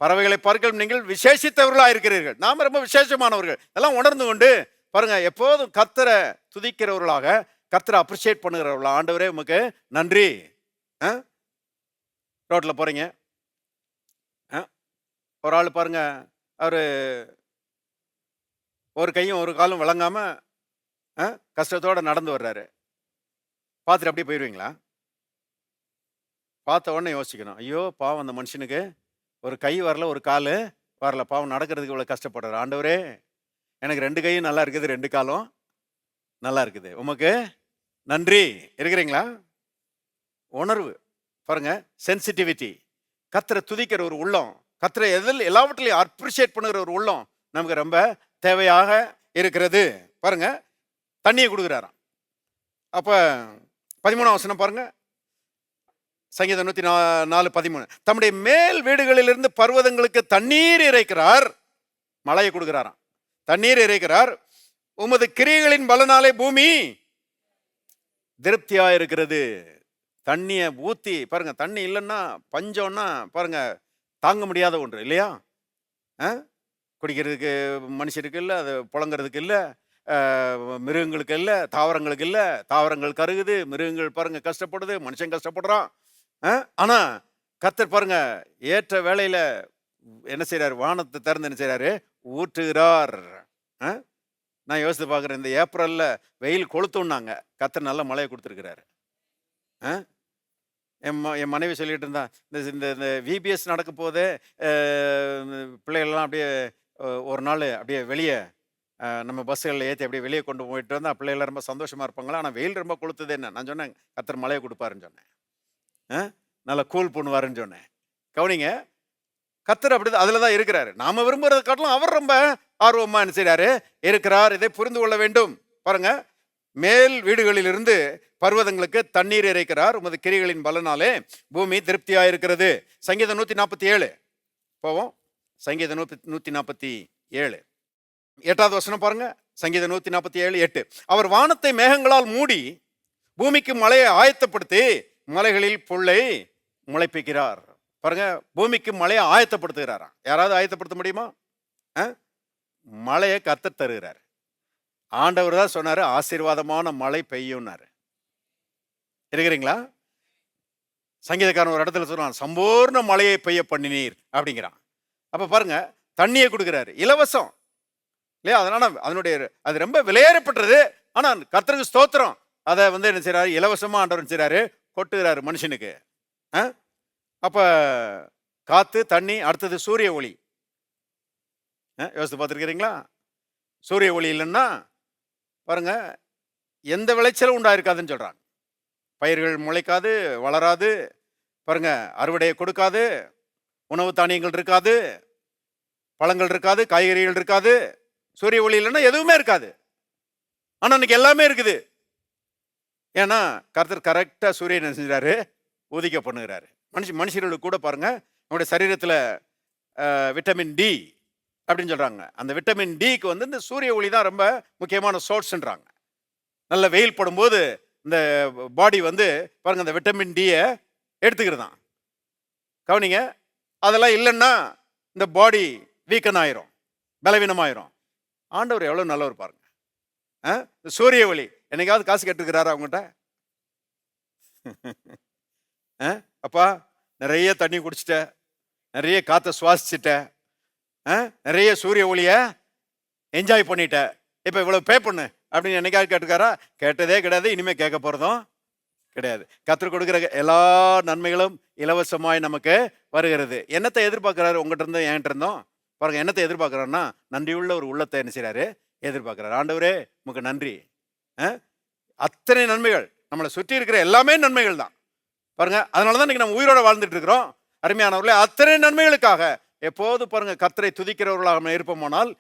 பறவைகளை பார்க்கலும் நீங்கள் விசேஷித்தவர்களா இருக்கிறீர்கள், நாம ரொம்ப விசேஷமானவர்கள். எல்லாம் உணர்ந்து கொண்டு பாருங்க, எப்போதும் கர்த்தரை துதிக்கிறவர்களாக, கர்த்தரை அப்ரிஷியேட் பண்ணுகிறவர்களா, ஆண்டவரே உமக்கு நன்றி. ரோட்ல போறீங்க, ஒரு ஆள் பாருங்க, அவரு ஒரு கையும் ஒரு காலும் விளங்காம கஷ்டத்தோட நடந்து வர்றாரு. பார்த்துட்டு அப்படியே போயிடுவீங்களா? பார்த்த உடனே யோசிக்கணும், ஐயோ பாவம் அந்த மனுஷனுக்கு ஒரு கை வரல, ஒரு கால் வரல, பாவம் நடக்கிறதுக்கு இவ்வளோ கஷ்டப்படுறாரு. ஆண்டவரே எனக்கு 2 கையும் நல்லா இருக்குது, 2 காலும் நல்லா இருக்குது, உமக்கு நன்றி. இருக்கிறீங்களா? உணர்வு பாருங்க, சென்சிட்டிவிட்டி. கர்த்தரை துதிக்கிற ஒரு உள்ளம், கர்த்தரை எல்லாவற்றிலையும் அப்ரிஷியேட் பண்ணுகிற ஒரு உள்ளம் நமக்கு ரொம்ப தேவையாக இருக்கிறது. பாருங்க, தண்ணியை கொடுக்குறாராம். அப்ப 13ஆம் வசனம் பாருங்க, சங்கீதம் 104:13. தம்முடைய மேல் வீடுகளிலிருந்து பர்வதங்களுக்கு தண்ணீர் இறைக்கிறார், மழையை கொடுக்கிறாராம், தண்ணீர் இறைக்கிறார். உமது கிரியைகளின் பலனாலே பூமி திருப்தியா இருக்கிறது. தண்ணியை ஊத்தி பாருங்க, தண்ணி இல்லைன்னா பஞ்சம்னா பாருங்க தாங்க முடியாத ஒன்று இல்லையா? குடிக்கிறதுக்கு மனுஷருக்கு இல்லை, அது புழங்கிறதுக்கு இல்லை, மிருகங்களுக்கு இல்லை, தாவரங்களுக்கு இல்லை. தாவரங்கள் கருகுது, மிருகங்கள் பாருங்க கஷ்டப்படுது, மனுஷன் கஷ்டப்படுறான். ஆனா கர்த்தர் பாருங்க ஏற்ற வேளையில என்ன செய்யறாரு, வானத்தை திறந்து என்ன செய்யறாரு, ஊற்றுகிறார். நான் யோசித்து பார்க்குறேன், இந்த ஏப்ரல்ல வெயில் கொளுத்துனாங்க, கர்த்தர் நல்ல மழையை கொடுத்துருக்கிறாரு. என் மனைவி சொல்லிட்டு இருந்தா, இந்த விபிஎஸ் நடக்க போதே பிள்ளைகள்லாம் அப்படியே ஒரு நாள் அப்படியே வெளியே நம்ம பஸ்ஸுகளில் ஏற்றி அப்படியே வெளியே கொண்டு போயிட்டு வந்தால் பிள்ளைகள் ரொம்ப சந்தோஷமா இருப்பாங்களா. ஆனால் வெயில் ரொம்ப கொளுத்துது. என்ன நான் சொன்னேன், கர்த்தர் மழையை கொடுப்பாருன்னு சொன்னேன், நல்லா கூல் பண்ணுவாருன்னு சொன்னேன். கவனிங்க, கர்த்தர் அப்படி அதில் தான் இருக்கிறாரு. நாம விரும்புறதை காட்டிலும் அவர் ரொம்ப ஆர்வமா என்ன செய்யறாரு, இருக்கிறார். இதை புரிந்து கொள்ள வேண்டும். பாருங்க, மேல் வீடுகளிலிருந்து பர்வதங்களுக்கு தண்ணீர் இறைக்கிறார், உமது கிரிகளின் பலனாலே பூமி திருப்தியாயிருக்கிறது. சங்கீதம் 147 போவோம். சங்கீதம் 147 8வது வசனம் பாருங்க. சங்கீதம் 147:8. அவர் வானத்தை மேகங்களால் மூடி பூமிக்கு மழையை ஆயத்தப்படுத்தி மலைகளில் புல்லை முளைப்பிக்கிறார். பாருங்க, பூமிக்கு மழையை ஆயத்தப்படுத்துகிறாராம். யாராவது ஆயத்தப்படுத்த முடியுமா? மழையை கர்த்தர் தருகிறார். ஆண்டவர் தான் சொன்னாரு, ஆசீர்வாதமான மழை பெய்யும்னாரு. இருக்கிறீங்களா? சங்கீதக்காரன் ஒரு இடத்துல சொல்றான், சம்பூர்ண மழையை பெய்ய பண்ணினீர் அப்படிங்கிறான். அப்ப பாருங்க, தண்ணியை கொடுக்கிறாரு, இலவசம் இல்லையா? அதனால அது ரொம்ப விலையேறப்பட்டது. ஆனா கர்த்தருக்கு ஸ்தோத்திரம், அதை என்ன செய்யறாரு, இலவசமா ஆண்டவர் செய்யறாரு, கொட்டுகிறாரு மனுஷனுக்கு. அப்ப காத்து, தண்ணி, அடுத்தது சூரிய ஒளி. யோசித்து பார்த்துருக்கிறீங்களா? சூரிய ஒளி இல்லைன்னா பாருங்க எந்த விளைச்சலும் உண்டாயிருக்காதுன்னு சொல்றாங்க. பயிர்கள் முளைக்காது, வளராது, பாருங்க அறுவடையை கொடுக்காது, உணவு தானியங்கள் இருக்காது, பழங்கள் இருக்காது, காய்கறிகள் இருக்காது. சூரிய ஒளி இல்லைன்னா எதுவுமே இருக்காது. ஆனா இன்னைக்கு எல்லாமே இருக்குது. ஏன்னா கர்த்தர் கரெக்டா சூரியன் செஞ்சாரு, உதிக்க பண்ணுகிறாரு. மனுஷர்களுக்கு கூட பாருங்க நம்முடைய சரீரத்தில் விட்டமின் டி அப்படின்னு சொல்றாங்க. அந்த விட்டமின் டிக்கு வந்து இந்த சூரிய ஒளி தான் ரொம்ப முக்கியமான சோர்ஸ்ன்றாங்க. நல்ல வெயில் படும்போது இந்த பாடி வந்து பாருங்க அந்த விட்டமின் டியை எடுத்துக்கிறதான். கவனிங்க, அதெல்லாம் இல்லைன்னா இந்த பாடி வீக்கன் ஆயிரும், பலவீனமாயிரும். ஆண்டவர் எவ்வளோ நல்லவர் பாருங்க. இந்த சூரிய ஒளி என்னைக்காவது காசு கேட்டுக்கிறாரா அவங்ககிட்ட? அப்பா நிறைய தண்ணி குடிச்சிட்ட, நிறைய காற்றை சுவாசிச்சிட்ட, நிறைய சூரிய ஒளியை என்ஜாய் பண்ணிட்ட, இப்போ இவ்வளோ பே பண்ணு அப்படின்னு என்னைக்காவது கேட்டுக்காரா? கேட்டதே கிடையாது, இனிமேல் கேட்க போகிறதும் கிடையாது. கர்த்தர் கொடுக்குற எல்லா நன்மைகளும் இலவசமாய் நமக்கு வருகிறது. என்னத்தை எதிர்பார்க்குறாரு உங்ககிட்ட இருந்தோம் என்கிட்ட இருந்தோம்? பாருங்க, என்னத்தை எதிர்பார்க்குறாருன்னா நன்றியுள்ள ஒரு உள்ளத்தை என்ன செய்கிறாரு? எதிர்பார்க்குறாரு. ஆண்டவரே உமக்கு நன்றி. அத்தனை நன்மைகள் நம்மளை சுற்றி இருக்கிற எல்லாமே நன்மைகள் தான் பாருங்க. அதனால தான் இன்னைக்கு நம்ம உயிரோட வாழ்ந்துட்டு இருக்கிறோம். அருமையானவர்களே, அத்தனை நன்மைகளுக்காக எப்போது பாருங்க கர்த்தரை துதிக்கிறவர்களாக நம்ம இருப்போமானால்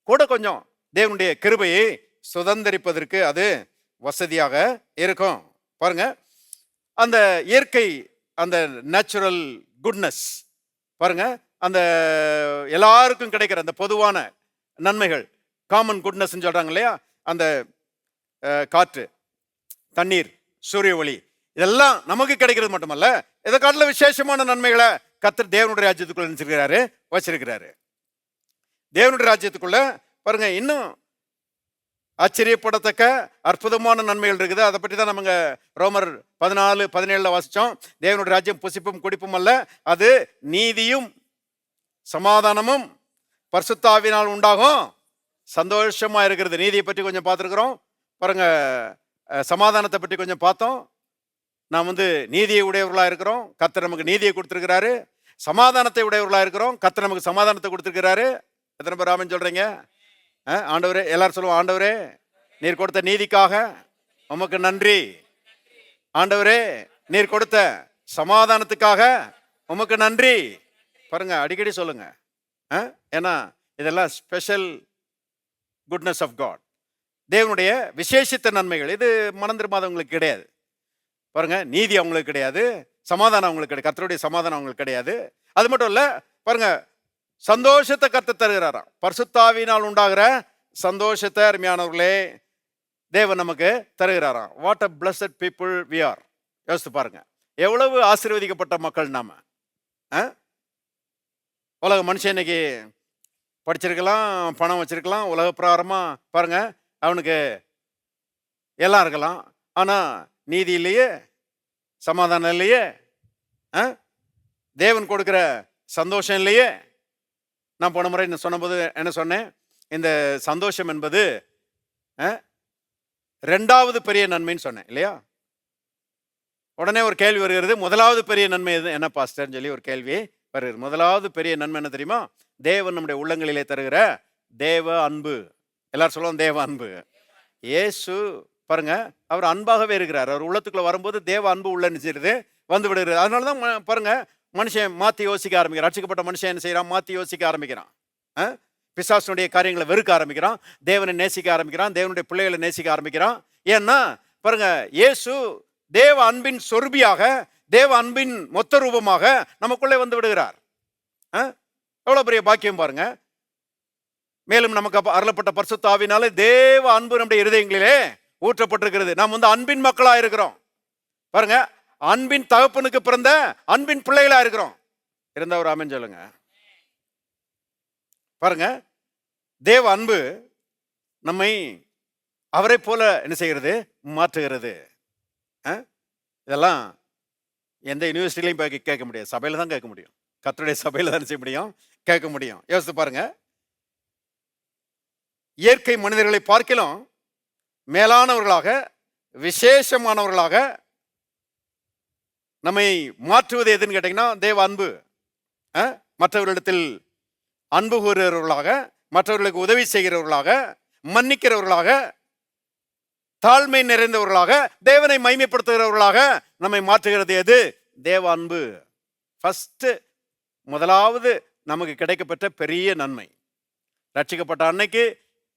கூட கொஞ்சம் தேவனுடைய கிருபையை சுதந்திரிப்பதற்கு அது வசதியாக இருக்கும். பாருங்க, அந்த இயற்கை, அந்த நேச்சுரல் குட்னஸ் பாருங்க, அந்த எல்லாருக்கும் கிடைக்கிற அந்த பொதுவான நன்மைகள், காமன் குட்னஸ் சொல்றாங்க இல்லையா, அந்த காற்று, தண்ணீர், சூரிய ஒளி, இதெல்லாம் நமக்கு கிடைக்கிறது மட்டுமல்ல, இதை காட்டில விசேஷமான நன்மைகளை கர்த்தர் தேவனுடைய ராஜ்யத்துக்குள்ள நினைச்சிருக்கிறாரு, வச்சிருக்கிறாரு. தேவனுடைய ராஜ்யத்துக்குள்ள பாருங்க இன்னும் ஆச்சரியப்படத்தக்க அற்புதமான நன்மைகள் இருக்குது. அதை பற்றி தான் நம்ம ரோமர் 14:17 வாசிச்சோம். தேவனுடைய ராஜ்யம் புசிப்பும் குடிப்பும் அல்ல, அது நீதியும் சமாதானமும் பரிசுத்தாவினால் உண்டாகும் சந்தோஷமா இருக்கிறது. நீதியை பற்றி கொஞ்சம் பார்த்துருக்குறோம் பாருங்க, சமாதானத்தை பற்றி கொஞ்சம் பார்த்தோம். நாம் வந்து நீதியை உடையவர்களாக இருக்கிறோம், கர்த்தர் நமக்கு நீதியை கொடுத்துருக்கிறாரு. சமாதானத்தை உடையவர்களாக இருக்கிறோம், கர்த்தர் நமக்கு சமாதானத்தை கொடுத்துருக்கிறாரு. எத்தனை பேர் ஆமென் சொல்றீங்க? ஆண்டவரே, எல்லாரும் சொல்லுவோம், ஆண்டவரே நீர் கொடுத்த நீதிக்காக உமக்கு நன்றி. ஆண்டவரே நீர் கொடுத்த சமாதானத்துக்காக உமக்கு நன்றி. பாருங்க, அடிக்கடி சொல்லுங்க. ஏன்னா இதெல்லாம் ஸ்பெஷல் குட்னஸ் ஆஃப் காட், தேவனுடைய விசேஷித்த நன்மைகள். இது மனம் திரும்பாதவங்களுக்கு கிடையாது. பாருங்க, நீதி அவங்களுக்கு கிடையாது, சமாதானம் அவங்களுக்கு கிடையாது, கர்த்தருடைய சமாதானம் அவங்களுக்கு கிடையாது. அது மட்டும் இல்ல, பாருங்க சந்தோஷத்தை கர்த்தர் தருகிறாராம். பரிசுத்தாவினால் உண்டாகிற சந்தோஷத்தை அருமையானவர்களே தேவன் நமக்கு தருகிறாராம். What a blessed people we are. யோசித்து பாருங்க, எவ்வளவு ஆசீர்வதிக்கப்பட்ட மக்கள் நாம. உலக மனுஷன் இன்னைக்கு படிச்சிருக்கலாம், பணம் வச்சிருக்கலாம், உலக பிரகாரமா பாருங்க அவனுக்கு எல்லாம் இருக்கலாம். ஆனா நீதி இல்லையே, சமாதானம் இல்லையே, தேவன் கொடுக்கிற சந்தோஷம் இல்லையே. நான் போன முறை சொன்னபோது என்ன சொன்னேன்? இந்த சந்தோஷம் என்பது ரெண்டாவது பெரிய நன்மைன்னு சொன்னேன் இல்லையா? உடனே ஒரு கேள்வி வருகிறது, முதலாவது பெரிய நன்மை என்ன பாஸ்டர்னு சொல்லி ஒரு கேள்வி வருகிறது. முதலாவது பெரிய நன்மை என்ன தெரியுமா? தேவன் நம்முடைய உள்ளங்களிலே தருகிற தேவ அன்பு. எல்லாரும் சொல்லுவோம் தேவ அன்பு. இயேசு பாருங்க, அவர் அன்பாகவே இருக்கிறார். அவர் உள்ளத்துக்குள்ள வரும்போது தேவ அன்பு உள்ள நினைச்சிருது, வந்து விடுகிறது. அதனாலதான் பாருங்க மனுஷன் மாற்றி யோசிக்க ஆரம்பிக்கிறான். ரட்சிக்கப்பட்ட மனுஷன் என்ன செய்யறான்? மாற்றி யோசிக்க ஆரம்பிக்கிறான். பிசாசுடைய காரியங்களை வெறுக்க ஆரம்பிக்கிறான், தேவனை நேசிக்க ஆரம்பிக்கிறான், தேவனுடைய பிள்ளைகளை நேசிக்க ஆரம்பிக்கிறான். ஏன்னா பாருங்க, இயேசு தேவ அன்பின் சொருபியாக, தேவ அன்பின் மொத்த ரூபமாக நமக்குள்ளே வந்து விடுகிறார். எவ்வளவு பெரிய பாக்கியம் பாருங்க. மேலும் நமக்கு அருளப்பட்ட பரிசுத்த ஆவியினாலே தேவ அன்பு நம்முடைய இருதயங்களிலே ஊற்றப்பட்டிருக்கிறது. நாம் வந்து அன்பின் மக்களா இருக்கிறோம். பாருங்க, அன்பின் தகப்பனுக்கு பிறந்த அன்பின் பிள்ளைகளா இருக்கிறோம். இருந்தா ஒரு ஆமென் சொல்லுங்க. பாருங்க, தேவ அன்பு நம்மை அவரை போல என்ன செய்கிறது? மாற்றுகிறது. இதெல்லாம் எந்த யூனிவர்சிட்டிலையும் போய் கேட்க முடியாது, சபையில தான் கேட்க முடியும். கர்த்தருடைய சபையில தான் செய்ய முடியும், கேட்க முடியும். யோசித்து பாருங்க, இயற்கை மனிதர்களை பார்க்கலாம் மேலானவர்களாக, விசேஷமானவர்களாக நம்மை மாற்றுவது எதுன்னு கேட்டீங்கன்னா தேவ அன்பு. மற்றவர்களிடத்தில் அன்பு கூறுகிறவர்களாக, மற்றவர்களுக்கு உதவி செய்கிறவர்களாக, மன்னிக்கிறவர்களாக, தாழ்மை நிறைந்தவர்களாக, தேவனை மைமைப்படுத்துகிறவர்களாக நம்மை மாற்றுகிறது எது? தேவ அன்பு. ஃபர்ஸ்ட், முதலாவது நமக்கு கிடைக்கப்பட்ட பெரிய நன்மை. ரட்சிக்கப்பட்ட அன்னைக்கு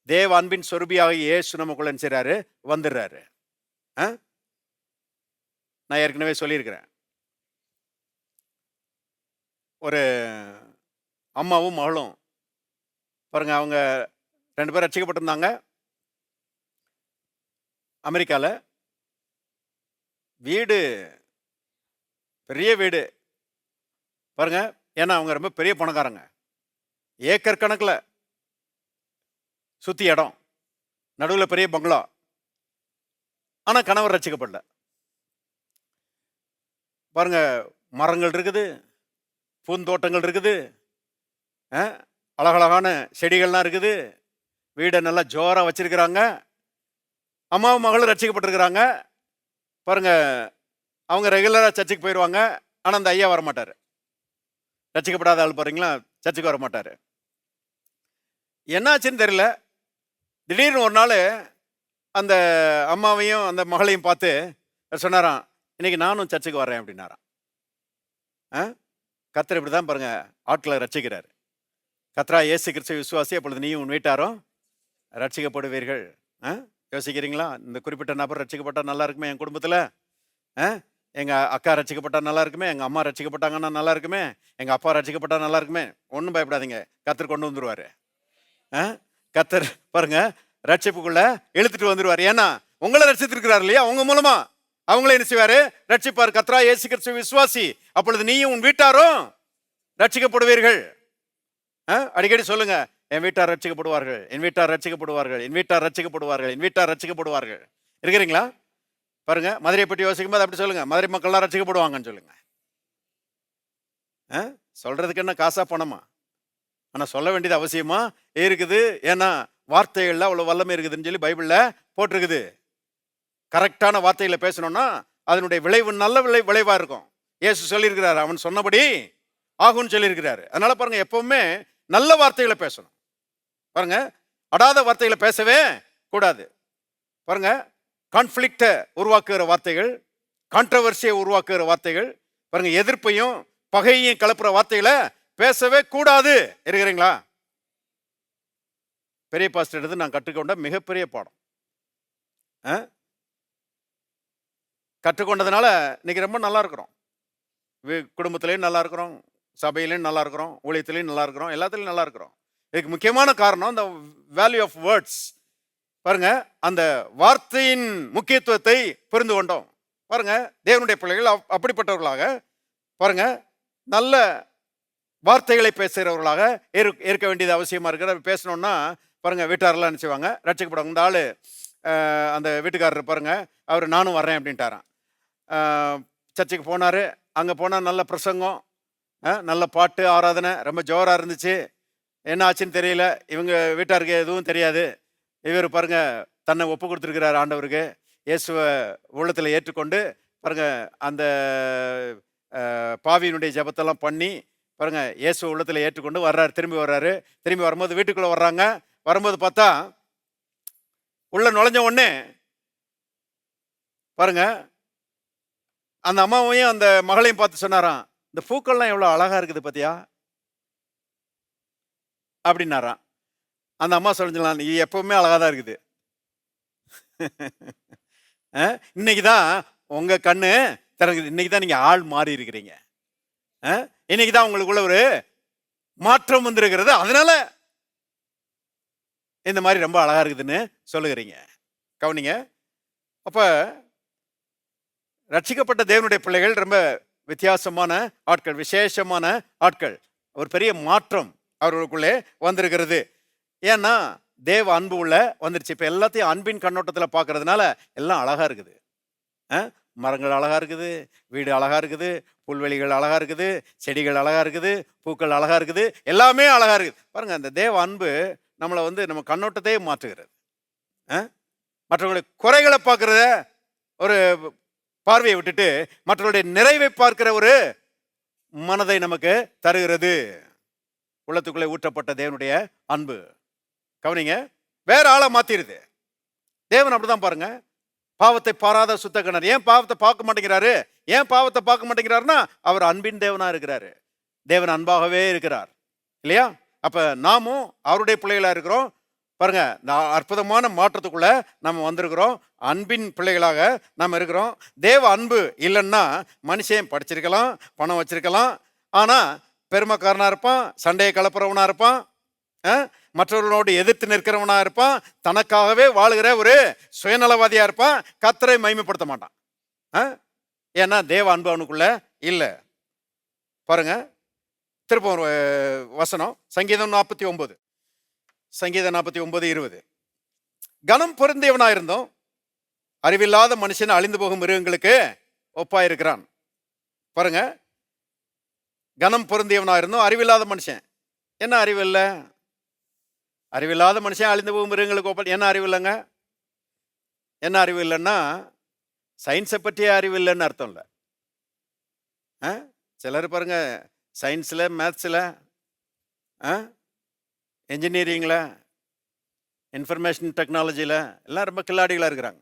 தேவ அன்பின் சொருபியாக இயேசு நமக்குள்ள செய்றாரு, வந்துடுறாரு. நான் ஏற்கனவே சொல்லியிருக்கிறேன், ஒரு அம்மாவும் மகளும் பாருங்க, அவங்க 2 பேரும் ரட்சிக்கப்பட்டிருந்தாங்க. அமெரிக்கால வீடு, பெரிய வீடு பாருங்க. ஏன்னா அவங்க ரொம்ப பெரிய பணக்காரங்க. ஏக்கர் கணக்குல சுத்தி இடம், நடுவுல பெரிய பங்களா. ஆனா கணவர் ரட்சிக்கப்படல. பாருங்க, மரங்கள் இருக்குது, பூந்தோட்டங்கள் இருக்குது, அழகழகான செடிகள்லாம் இருக்குது, வீடை நல்லா ஜோரா வச்சிருக்கிறாங்க. அம்மாவும் மகளும் ரட்சிக்கப்பட்டிருக்கிறாங்க. பாருங்க, அவங்க ரெகுலரா சர்ச்சுக்கு போயிடுவாங்க. ஆனா அந்த ஐயா வரமாட்டாரு. ரட்சிக்கப்படாத ஆள் பாருங்களா, சர்ச்சுக்கு வரமாட்டாரு. என்னாச்சுன்னு தெரியல. திடீர்னு ஒரு நாள் அந்த அம்மாவையும் அந்த மகளையும் பார்த்து சொன்னாராம், இன்னைக்கு நானும் சர்ச்சுக்கு வரேன் அப்படின்னாராம். கர்த்தர் இப்படி தான் பாருங்க ஆட்களை ரட்சிக்கிறார். கர்த்தரா இயேசு கிறிஸ்து விசுவாசி, அப்பொழுது நீயும் உன் வீட்டாரும் ரட்சிக்கப்படுவீர்கள். யோசிக்கிறீங்களா? இந்த குறிப்பிட்ட நபர் ரட்சிக்கப்பட்டா நல்லா இருக்குமே, என் குடும்பத்தில் எங்க அக்கா ரட்சிக்கப்பட்டா நல்லா இருக்குமே, எங்க அம்மா ரட்சிக்கப்பட்டாங்கன்னா நல்லா இருக்குமே, எங்க அப்பா ரட்சிக்கப்பட்டா நல்லா இருக்குமே. ஒன்றும் பயப்படாதீங்க, கர்த்தர் கொண்டு வந்துருவாரு. கர்த்தர் பாருங்க ரட்சிப்புக்குள்ள இழுத்துட்டு வந்துருவாரு. ஏன்னா உங்களை ரட்சித்திருக்கிறார் இல்லையா, உங்க மூலமா அவங்களே என்ன செய்வாரு, ரட்சிப்பார். கர்த்தரா இயேசு கிறிஸ்து விசுவாசி, அப்பொழுது நீயும் உன் வீட்டாரும் ரட்சிக்கப்படுவீர்கள். அடிக்கடி சொல்லுங்க, என் வீட்டார் ரட்சிக்கப்படுவார்கள், என் வீட்டார் ரட்சிக்கப்படுவார்கள், என் வீட்டார் ரட்சிக்கப்படுவார்கள், என் வீட்டார் ரட்சிக்கப்படுவார்கள். இருக்கிறீங்களா? பாருங்க, மதுரையை பற்றி யோசிக்கும் போது அப்படி சொல்லுங்க, மதுரை மக்கள்லாம் ரட்சிக்கப்படுவாங்கன்னு சொல்லுங்க. சொல்றதுக்கு என்ன காசா பணமா? ஆனா சொல்ல வேண்டியது அவசியமா இருக்குது. ஏன்னா வார்த்தைகள்ல அவ்வளவு வல்லமை இருக்குதுன்னு சொல்லி பைபிள்ல போட்டிருக்குது. கரெக்டான வார்த்தைகளை பேசணும்னா அதனுடைய விளைவு நல்ல விளைவா இருக்கும். இயேசு சொல்லியிருக்கிறாரு, அவன் சொன்னபடி ஆகும்னு சொல்லியிருக்கிறாரு. அதனால பாருங்க, எப்பவுமே நல்ல வார்த்தைகளை பேசணும். பாருங்க, அடாத வார்த்தைகளை பேசவே கூடாது. பாருங்க, கான்ஃப்ளிக்டை உருவாக்குகிற வார்த்தைகள், கான்ட்ரவர்சியை உருவாக்குகிற வார்த்தைகள், பாருங்க எதிர்ப்பையும் பகையையும் கலப்புற வார்த்தைகளை பேசவே கூடாது. இருக்கிறீங்களா? பெரிய பாஸ்டர் எடுத்து நான் கற்றுக்கொண்ட மிகப்பெரிய பாடம். கற்றுக்கொண்டதுனால இன்னைக்கு ரொம்ப நல்லா இருக்கிறோம். குடும்பத்திலையும் நல்லா இருக்கிறோம், சபையிலையும் நல்லா இருக்கிறோம், ஊழியத்திலையும் நல்லா இருக்கிறோம், எல்லாத்துலையும் நல்லா இருக்கிறோம். இதுக்கு முக்கியமான காரணம் இந்த வேல்யூ ஆஃப் வேர்ட்ஸ். பாருங்க, அந்த வார்த்தையின் முக்கியத்துவத்தை புரிந்து கொண்டோம். பாருங்க, தேவனுடைய பிள்ளைகள் அப்படிப்பட்டவர்களாக பாருங்க நல்ல வார்த்தைகளை பேசுகிறவர்களாக இருக்க வேண்டியது அவசியமா இருக்கிற. பேசணும்னா பாருங்க, வீட்டாரெல்லாம் நினைச்சுவாங்க ரட்சிக்கப்படும். இந்த ஆளு அந்த வீட்டுக்காரர் பாருங்க, அவர் நானும் வர்றேன் அப்படின்ட்டாரான். சர்ச்சுக்கு போனாரு. அங்கே போனால் நல்ல பிரசங்கம், நல்ல பாட்டு, ஆராதனை ரொம்ப ஜோராக இருந்துச்சு. என்ன ஆச்சுன்னு தெரியல, இவங்க வீட்டாருக்கு எதுவும் தெரியாது. இவர் பாருங்க தன்னை ஒப்பு கொடுத்துருக்கிறார் ஆண்டவருக்கு. இயேசுவை உள்ளத்தில் ஏற்றுக்கொண்டு பாருங்க அந்த பாவியினுடைய ஜபத்தெல்லாம் பண்ணி பாருங்க இயேசு உள்ளத்தில் ஏற்றுக்கொண்டு வர்றாரு. திரும்பி வர்றாரு. திரும்பி வரும்போது வீட்டுக்குள்ளே வர்றாங்க. வரும்போது பார்த்தா உள்ள நுழைஞ்ச உடனே பாருங்க அந்த அம்மாவையும் அந்த மகளையும் பார்த்து சொன்னாராம், இந்த பூக்கள்லாம் எவ்வளோ அழகா இருக்குது பார்த்தியா அப்படின்னாராம். அந்த அம்மா சொல்லிக்கலாம், நீ எப்பவுமே அழகா தான் இருக்குது. இன்னைக்கு தான் உங்க கண்ணு திறக்குது. இன்னைக்கு தான் நீங்க ஆள் மாறி இருக்கிறீங்க. இன்னைக்கு தான் உங்களுக்குள்ள ஒரு மாற்றம் வந்திருக்கிறது. அதனால இந்த மாதிரி ரொம்ப அழகா இருக்குதுன்னு சொல்லுகிறீங்க. கவனிங்க. அப்ப ரட்சிக்கப்பட்ட தேவனுடைய பிள்ளைகள் ரொம்ப வித்தியாசமான ஆட்கள், விசேஷமான ஆட்கள். ஒரு பெரிய மாற்றம் அவர்களுக்குள்ளே வந்திருக்கிறது. ஏன்னா தேவ அன்பு உள்ள வந்துருச்சு. இப்ப எல்லாத்தையும் அன்பின் கண்ணோட்டத்தில் பார்க்கறதுனால எல்லாம் அழகா இருக்குது. மரங்கள் அழகா இருக்குது, வீடு அழகா இருக்குது, புல்வெளிகள் அழகா இருக்குது, செடிகள் அழகா இருக்குது, பூக்கள் அழகா இருக்குது, எல்லாமே அழகா இருக்குது. பாருங்க, அந்த தேவ அன்பு நம்மளை நம்ம கண்ணோட்டத்தையே மாற்றுகிறது. மற்றவங்களுடைய குறைகளை பார்க்கறத ஒரு பார்வையை விட்டுட்டு மற்றவருடைய நிறைவை பார்க்கிற ஒரு மனதை நமக்கு தருகிறது. உள்ளத்துக்குள்ளே ஊற்றப்பட்ட தேவனுடைய அன்பு. கவனிங்க, வேற ஆளை மாத்திருது. தேவன் அப்படிதான் பாருங்க. பாவத்தை பாராத சுத்த கிணறு. ஏன் பாவத்தை பார்க்க மாட்டேங்கிறாரு? ஏன் பாவத்தை பார்க்க மாட்டேங்கிறாருன்னா அவர் அன்பின் தேவனா இருக்கிறாரு. தேவன் அன்பாகவே இருக்கிறார் இல்லையா? அப்ப நாமும் அவருடைய பிள்ளைகளா இருக்கிறோம். பாருங்க, அற்புதமான மாற்றத்துக்குள்ள நம்ம வந்திருக்கிறோம். அன்பின் பிள்ளைகளாக நம்ம இருக்கிறோம். தேவ அன்பு இல்லைன்னா மனுஷன் படிச்சிருக்கலாம், பணம் வச்சிருக்கலாம், ஆனா பெருமைக்காரனா இருப்பான், சண்டையை கலப்புறவனா இருப்பான், மற்றவர்களோடு எதிர்த்து நிற்கிறவனா இருப்பான், தனக்காகவே வாழுகிற ஒரு சுயநலவாதியா இருப்பான், கர்த்தரை மகிமைப்படுத்த மாட்டான். ஏன்னா தேவ அன்பு அவனுக்குள்ள இல்லை. பாருங்க, திரும்ப ஒரு வசனம், சங்கீதம் 49, சங்கீதம் 49:20. கனம் பொருந்தியவனா இருந்தோம், அறிவில்லாத மனுஷன் அழிந்து போகும் மிருகங்களுக்கு ஒப்பாயிருக்கிறான். பாருங்க, கனம் பொருந்தியவனா இருந்தோம், அறிவில்லாத மனுஷன். என்ன அறிவு இல்லை? அறிவில்லாத மனுஷன் அழிந்து போகும் மிருகங்களுக்கு ஒப்பா. என்ன அறிவு இல்லைங்க? என்ன அறிவு இல்லைன்னா சயின்ஸை பற்றிய அறிவு இல்லைன்னு அர்த்தம் இல்லை. சிலர் பாருங்க, சயின்ஸில், மேத்ஸில், என்ஜினியரிங்கில், இன்ஃபர்மேஷன் டெக்னாலஜியில் எல்லாம் ரொம்ப கில்லாடிகளாக இருக்கிறாங்க.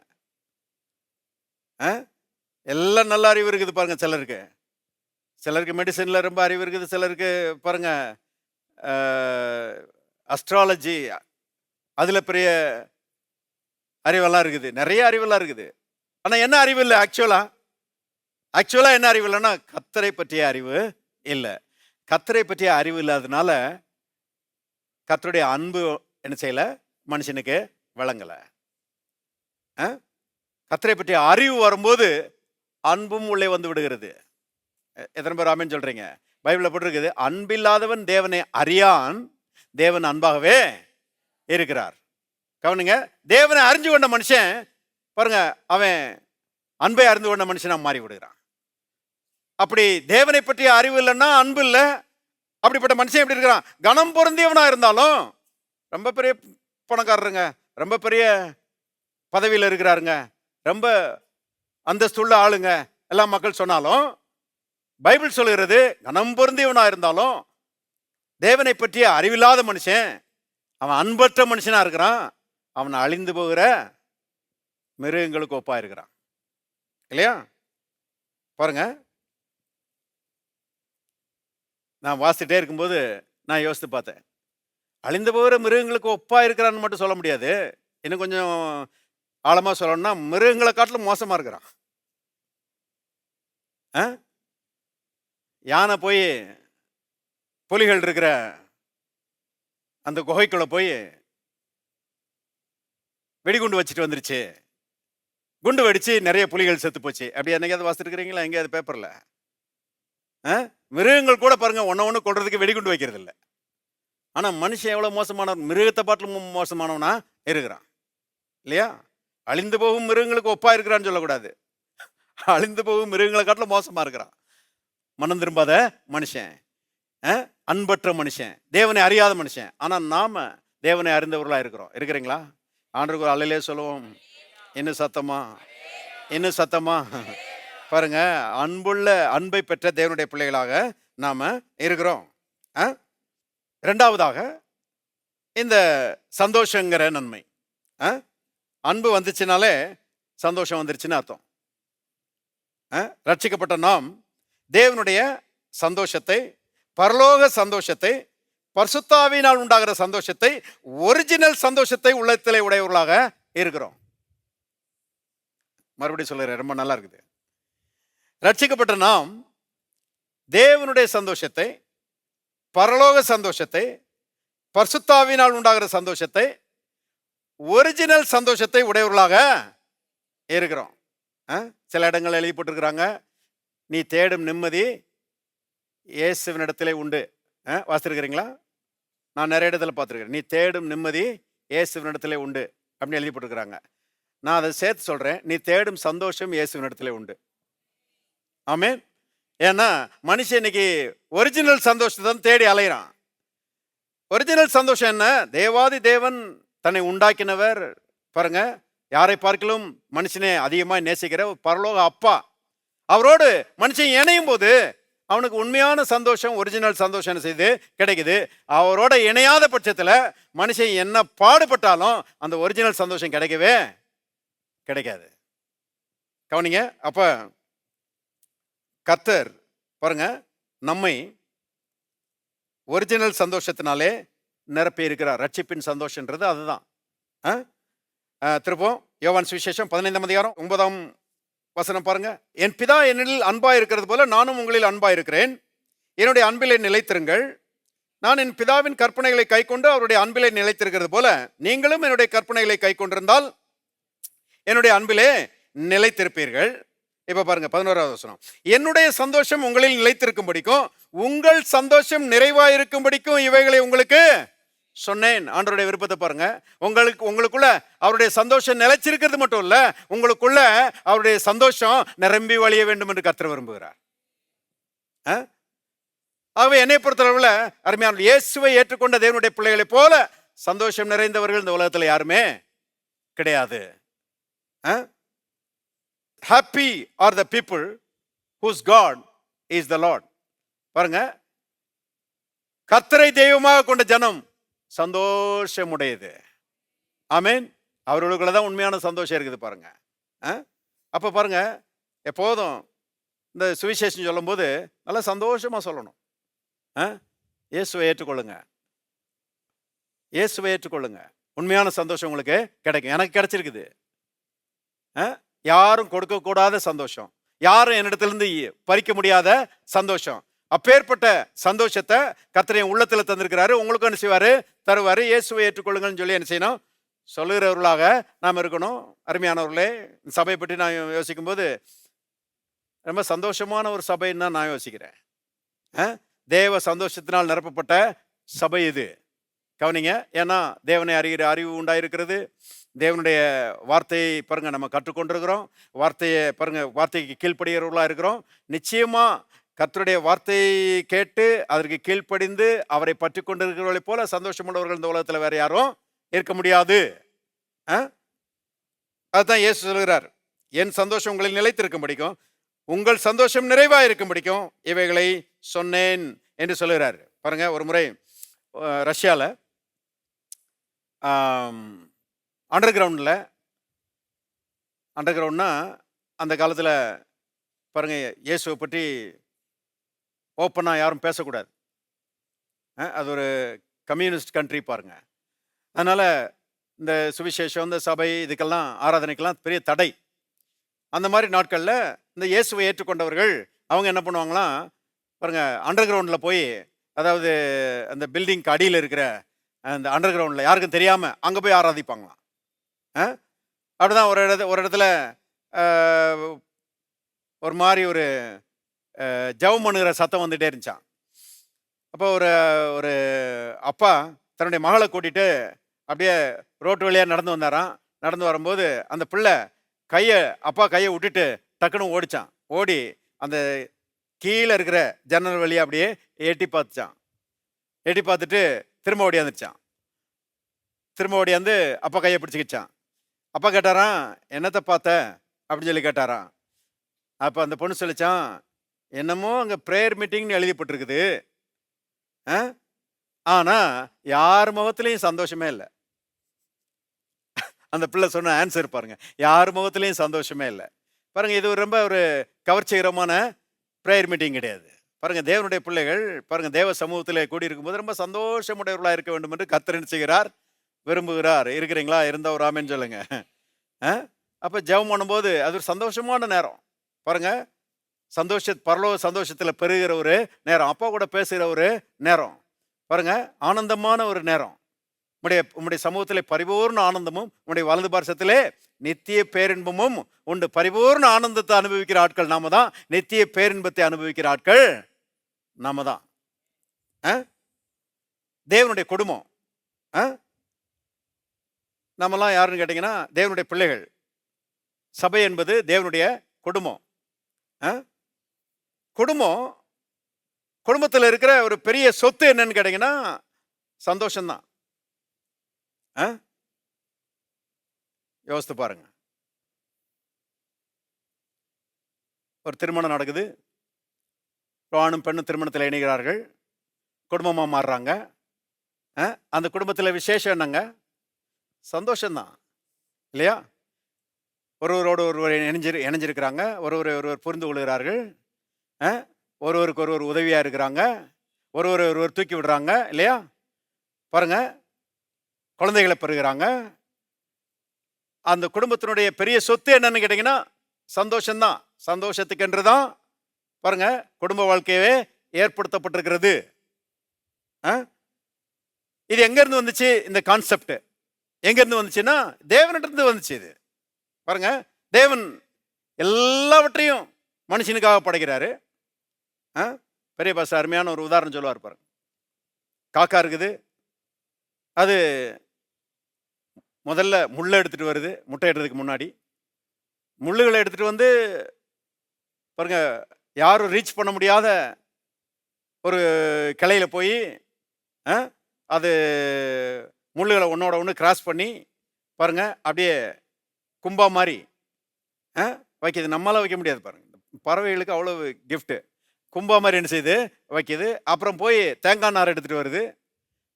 எல்லாம் நல்ல அறிவு இருக்குது பாருங்க. சிலருக்கு மெடிசனில் ரொம்ப அறிவு இருக்குது, சிலருக்கு பாருங்க அஸ்ட்ராலஜி அதில் பெரிய அறிவெல்லாம் இருக்குது, நிறைய அறிவெல்லாம் இருக்குது. ஆனால் என்ன அறிவு இல்லை? ஆக்சுவலாக என்ன அறிவு இல்லைன்னா கர்த்தரை பற்றிய அறிவு இல்லை. கர்த்தரை பற்றிய அறிவு இல்லாததுனால கர்த்தருடைய அன்பு என்ன செய்யலை, மனுஷனுக்கு விளங்கலை. கர்த்தரை பற்றிய அறிவு வரும்போது அன்பும் உள்ளே வந்து விடுகிறது. எத்தனை பேர் ஆமென் சொல்றீங்க? பைபிளில் போட்டிருக்குது, அன்பில்லாதவன் தேவனை அறியான், தேவன் அன்பாகவே இருக்கிறார். கவனிங்க, தேவனை அறிஞ்சு கொண்ட மனுஷன் பாருங்க, அவன் அன்பை அறிந்து கொண்ட மனுஷனா மாறி விடுகிறான். அப்படி தேவனை பற்றிய அறிவு இல்லைன்னா அன்பு இல்லை. அப்படிப்பட்ட மனுஷன் எப்படி இருக்கிறான்? கனம் பொருந்தியவனா இருந்தாலும், ரொம்ப பெரிய பணக்காரருங்க, ரொம்ப பெரிய பதவியில் இருக்கிறாருங்க, ரொம்ப அந்தஸ்துள்ள ஆளுங்க எல்லாம் மக்கள் சொன்னாலும், பைபிள் சொல்லுகிறது கனம் பொருந்தியவனா இருந்தாலும் தேவனை பற்றிய அறிவில்லாத மனுஷன், அவன் அன்பற்ற மனுஷனா இருக்கிறான், அவன் அழிந்து போகிற மிருகங்களுக்கு ஒப்பா இருக்கிறான். இல்லையா? பாருங்க, நான் வாசிட்டே இருக்கும்போது நான் யோசித்து பார்த்தேன், அழிந்து போகிற மிருகங்களுக்கு ஒப்பா இருக்கிறான்னு மட்டும் சொல்ல முடியாது. இன்னும் கொஞ்சம் ஆழமா சொல்லணும்னா மிருகங்களை காட்டிலும் மோசமா இருக்கிறான். யானை போய் புலிகள் இருக்கிற அந்த குகைக்குள்ள போய் வெடிகுண்டு வச்சுட்டு வந்துருச்சு, குண்டு வெடிச்சு நிறைய புலிகள் செத்து போச்சு. அப்படி என்னைக்காவது வாசிச்சிருக்கிறீங்களா? எங்கேயாவது பேப்பர்ல? மிருகங்கள் கூட பாருங்க ஒன்னு கொள்றதுக்கு வெடிகுண்டு வைக்கிறது இல்லை. ஆனா மனுஷன் எவ்வளவு மோசமானவன், மிருகத்தை பாட்டிலும் மோசமானவனா இருக்கிறான். இல்லையா? அழிந்து போகும் மிருகங்களுக்கு ஒப்பா இருக்கிறான்னு சொல்லக்கூடாது, அழிந்து போகும் மிருகங்களை காட்டிலும் மோசமா இருக்கிறான். மனம் திரும்பாத மனுஷன், அன்பற்ற மனுஷன், தேவனை அறியாத மனுஷன். ஆனா நாம தேவனை அறிந்தவர்களா இருக்கிறோம். இருக்கிறீங்களா? ஆண்டவருக்கு ஒரு அல்லேலூயா சொல்லுவோம். இன்னும் சத்தமா பாருங்க, அன்பை பெற்ற தேவனுடைய பிள்ளைகளாக நாம இருக்கிறோம். இரண்டாவதாக, இந்த சந்தோஷங்கிற நன்மை. அன்பு வந்துச்சுனாலே சந்தோஷம் வந்துருச்சுன்னு அர்த்தம். ரட்சிக்கப்பட்ட நாம் தேவனுடைய சந்தோஷத்தை, பரலோக சந்தோஷத்தை, பரிசுத்த ஆவியினால் உண்டாகிற சந்தோஷத்தை, ஒரிஜினல் சந்தோஷத்தை உள்ளத்திலே உடையவர்களாக இருக்கிறோம். மறுபடியும் சொல்லுறேன், ரொம்ப நல்லா இருக்குது. ரட்சிக்கப்பட்ட நாம் தேவனுடைய சந்தோஷத்தை, பரலோக சந்தோஷத்தை, பரிசுத்த ஆவியினால் உண்டாகிற சந்தோஷத்தை, ஒரிஜினல் சந்தோஷத்தை உடையவர்களாக இருக்கிறோம். சில இடங்கள் எழுதி போட்டிருக்கிறாங்க, நீ தேடும் நிம்மதி இயேசுவினிடத்திலே உண்டு. வாசிருக்கிறீங்களா? நான் நிறைய இடத்துல பார்த்துருக்கிறேன், நீ தேடும் நிம்மதி இயேசுவினிடத்திலே உண்டு அப்படின்னு எழுதி போட்டிருக்கிறாங்க. நான் அதை சேர்த்து சொல்றேன், நீ தேடும் சந்தோஷம் இயேசுவினிடத்திலே உண்டு. ஆமென். ஏன்னா மனுஷன் இன்னைக்கு ஒரிஜினல் சந்தோஷத்தை தேடி அலைகிறான். ஒரிஜினல் சந்தோஷம் என்ன? தேவாதி தேவன் தன்னை உண்டாக்கினவர் பாருங்க, யாரை பார்க்கலும் மனுஷனே அதிகமாக நேசிக்கிற பரலோக அப்பா, அவரோடு மனுஷன் இணையும் போது அவனுக்கு உண்மையான சந்தோஷம், ஒரிஜினல் சந்தோஷம் செய்து கிடைக்குது. அவரோட இணையாத பட்சத்தில் மனுஷன் என்ன பாடுபட்டாலும் அந்த ஒரிஜினல் சந்தோஷம் கிடைக்கவே கிடைக்காது. கவனிங்க, அப்ப கர்த்தர் பாருங்க நம்மை ஒரிஜினல் சந்தோஷத்தினாலே நிரப்பி இருக்கிறார். ரட்சிப்பின் சந்தோஷன்றது அதுதான். திருப்பம் யோவான் சுவிசேஷம் 15:9 பாருங்க, என் பிதா என்னில் அன்பா இருக்கிறது போல நானும் உங்களில் அன்பா இருக்கிறேன். என்னுடைய அன்பிலே நிலைத்திருங்கள். நான் என் பிதாவின் கற்பனைகளை கைக்கொண்டு அவருடைய அன்பிலே நிலைத்திருக்கிறது போல நீங்களும் என்னுடைய கற்பனைகளை கைக்கொண்டிருந்தால் என்னுடைய அன்பிலே நிலைத்திருப்பீர்கள். இப்ப பாருங்க 11வது வசனம். என்னுடைய சந்தோஷம் உங்களில் நிலைத்திருக்கும்படிக்கும் உங்கள் சந்தோஷம் நிறைவாயிருக்கும்படிக்கும் இவைகளை உங்களுக்கு சொன்னேன். ஆண்டவருடைய விருப்பத்தை பாருங்க. உங்களுக்குள்ள அவருடைய சந்தோஷம் நிலைச்சிருக்கிறது மட்டும் இல்ல, உங்களுக்குள்ள அவருடைய சந்தோஷம் நிரம்பி வழிய வேண்டும் என்று கர்த்தர் விரும்புகிறார். ஆகவே என்னை பொறுத்தளவுல அருமையான இயேசுவை ஏற்றுக்கொண்ட தேவனுடைய பிள்ளைகளை போல சந்தோஷம் நிறைந்தவர்கள் இந்த உலகத்தில் யாருமே கிடையாது. Happy are the people whose God is the Lord. பாருங்க, கர்த்தரை தெய்வமாக கொண்ட ஜனம் சந்தோஷமுடையது. ஆமென். அவர்களுக்குள்ள தான் உண்மையான சந்தோஷம் இருக்குது பாருங்க. அப்ப பாருங்க, எப்போதும் இந்த சுவிசேஷம் சொல்லும் போது நல்லா சந்தோஷமா சொல்லணும். இயேசுவை ஏற்றுக்கொள்ளுங்க, இயேசுவை ஏற்றுக்கொள்ளுங்க. உண்மையான சந்தோஷம் உங்களுக்கு கிடைக்கும். எனக்கு கிடைச்சிருக்குது. யாரும் கொடுக்கக்கூடாத சந்தோஷம், யாரும் என்னிடத்திலிருந்து பறிக்க முடியாத சந்தோஷம். அப்பேற்பட்ட சந்தோஷத்தை கர்த்தர் என் உள்ளத்துல தந்திருக்கிறாரு. உங்களுக்கு என்ன செய்வாரு? தருவாரு. இயேசுவை ஏற்றுக்கொள்ளுங்கன்னு சொல்லி என்ன செய்யணும்? சொல்லுகிறவர்களாக நாம் இருக்கணும். அருமையானவர்களே, சபையை பற்றி நான் யோசிக்கும் போது ரொம்ப சந்தோஷமான ஒரு சபைன்னு தான் நான் யோசிக்கிறேன். தேவ சந்தோஷத்தினால் நிரப்பப்பட்ட சபை இது. கவனிங்க. ஏன்னா தேவனை அறிகிற அறிவு உண்டாயிருக்கிறது. தேவனுடைய வார்த்தையை பாருங்க நம்ம கற்றுக்கொண்டிருக்கிறோம். வார்த்தையை பாருங்க, வார்த்தைக்கு கீழ்ப்படுகிறவர்களா இருக்கிறோம். நிச்சயமா கர்த்தருடைய வார்த்தையை கேட்டு அதற்கு கீழ்ப்படிந்து அவரை பற்றி கொண்டிருக்கிறவர்களை போல சந்தோஷமுள்ளவர்கள் இந்த உலகத்தில் வேற யாரும் இருக்க முடியாது. அதுதான் இயேசு சொல்கிறார், என் சந்தோஷம் உங்களில் நிலைத்திருக்கும் படிக்கும், உங்கள் சந்தோஷம் நிறைவாக இருக்கும் படிக்கும் இவைகளை சொன்னேன் என்று சொல்லுகிறார். பாருங்க, ஒரு முறை ரஷ்யாவில் அண்டர் கிரவுண்ட்னா அந்த காலத்தில் பாருங்க, இயேசுவை பற்றி ஓப்பனாக யாரும் பேசக்கூடாது. அது ஒரு கம்யூனிஸ்ட் கண்ட்ரி பாருங்க. அதனால இந்த சுவிசேஷம், இந்த சபை, இதுக்கெல்லாம் ஆராதனைக்கெல்லாம் பெரிய தடை. அந்த மாதிரி நாட்களில் இந்த இயேசுவை ஏற்றுக்கொண்டவர்கள் அவங்க என்ன பண்ணுவாங்களாம் பாருங்க, அண்டர் கிரவுண்டில் போய், அதாவது அந்த பில்டிங்க்கு அடியில் இருக்கிற அந்த அண்டர் கிரவுண்டில் யாருக்கும் தெரியாமல் அங்கே போய் ஆராதிப்பாங்களாம். அப்படிதான் ஒரு இடத்துல ஒரு மாதிரி ஒரு ஜெபம் பண்ணுகிற சத்தம் வந்துட்டே இருந்துச்சான். அப்போ ஒரு அப்பா தன்னுடைய மகளை கூட்டிட்டு அப்படியே ரோட்டு வழியாக நடந்து வந்தாராம். நடந்து வரும்போது அந்த பிள்ளை அப்பா கையை விட்டுட்டு டக்குன்னு ஓடிச்சான். ஓடி அந்த கீழே இருக்கிற ஜன்னல் வழியாக அப்படியே எட்டி பார்த்துச்சான். எட்டி பார்த்துட்டு திரும்ப ஓடியாந்துச்சான். திரும்ப ஓடியாந்து அப்பா கையை பிடிச்சிக்கிச்சான். அப்பா கேட்டாராம், என்னத்தை பார்த்த அப்படின்னு சொல்லி கேட்டாராம். அப்போ அந்த பொண்ணு சொல்லிச்சான், என்னமோ அங்கே ப்ரேயர் மீட்டிங்னு எழுதிப்பட்டிருக்குது, ஆனால் யார் முகத்துலேயும் சந்தோஷமே இல்லை. அந்த பிள்ளை சொன்ன ஆன்சர் பாருங்க, யார் முகத்துலேயும் சந்தோஷமே இல்லை. பாருங்க, இது ரொம்ப ஒரு கவர்ச்சிகரமான ப்ரேயர் மீட்டிங் கிடையாது. பாருங்க, தேவனுடைய பிள்ளைகள் பாருங்க தேவ சமூகத்தில் கூடியிருக்கும்போது ரொம்ப சந்தோஷமுடையவர்களாக இருக்க வேண்டும் என்று கர்த்தர் என்ன செய்கிறார்? விரும்புகிறார். இருக்கிறீங்களா? இருந்தா ஒரு ஆமென் சொல்லுங்க. அப்போ ஜெபம் பண்ணும்போது அது ஒரு சந்தோஷமான நேரம். பாருங்க, பரலோக சந்தோஷத்தில் பெறுகிற ஒரு நேரம், அப்பா கூட பேசுகிற ஒரு நேரம். பாருங்க, ஆனந்தமான ஒரு நேரம். உம்முடைய சமூகத்திலே பரிபூர்ண ஆனந்தமும் உம்முடைய வலது பார்சத்திலே நித்திய பேரின்பமும் உண்டு. பரிபூர்ண ஆனந்தத்தை அனுபவிக்கிற ஆட்கள் நாம தான். நித்திய பேரின்பத்தை அனுபவிக்கிற ஆட்கள் நாம தான். தேவனுடைய குடும்பம். நம்மலாம் யாருன்னு கேட்டீங்கன்னா தேவனுடைய பிள்ளைகள். சபை என்பது தேவனுடைய குடும்பம். குடும்பத்தில் இருக்கிற ஒரு பெரிய சொத்து என்னன்னு கேட்டீங்கன்னா சந்தோஷம்தான். யோசித்து பாருங்க. ஒரு திருமணம் நடக்குது, ஆணும் பெண்ணும் திருமணத்தில் இணைகிறார்கள், குடும்பமா மாறுறாங்க. அந்த குடும்பத்தில் விசேஷம் என்னங்க? சந்தோஷம்தான் இல்லையா? ஒருவரோடு ஒருவர் இணைஞ்சிருக்கிறாங்க, ஒருவர் புரிந்து கொள்கிறார்கள், ஒருவருக்கு ஒருவர் உதவியாக இருக்கிறாங்க, ஒருவர் தூக்கி விடுறாங்க இல்லையா? பாருங்க, குழந்தைகளை பெறுகிறாங்க. அந்த குடும்பத்தினுடைய பெரிய சொத்து என்னன்னு கேட்டீங்கன்னா சந்தோஷம்தான். சந்தோஷத்துக்கு என்று தான் பாருங்க குடும்ப வாழ்க்கையவே ஏற்படுத்தப்பட்டிருக்கிறது. இது எங்க இருந்து வந்துச்சு? இந்த கான்செப்ட் எங்க இருந்து வந்துச்சுன்னா தேவனிடந்து வந்துச்சு. இது பாருங்க, தேவன் எல்லாவற்றையும் மனுஷனுக்காக படைக்கிறாரு. பெரிய பாச அருமையான ஒரு உதாரணம் சொல்லுவார் பாருங்க. காக்கா இருக்குது, அது முதல்ல முள்ளை எடுத்துட்டு வருது. முட்டை இடுறதுக்கு முன்னாடி முள்ளுகளை எடுத்துட்டு வந்து பாருங்க, யாரும் ரீச் பண்ண முடியாத ஒரு கிளையில போய் அது முள்ளுகளை ஒன்னோட ஒன்று கிராஸ் பண்ணி பாருங்க, அப்படியே கும்பா மாதிரி வைக்கிது. நம்மளால வைக்க முடியாது பாருங்க, பறவைகளுக்கு அவ்வளவு கிஃப்ட். கும்பா மாதிரி என்ன செய்யுது? வைக்கிது. அப்புறம் போய் தேங்காய் நார் எடுத்துட்டு வருது.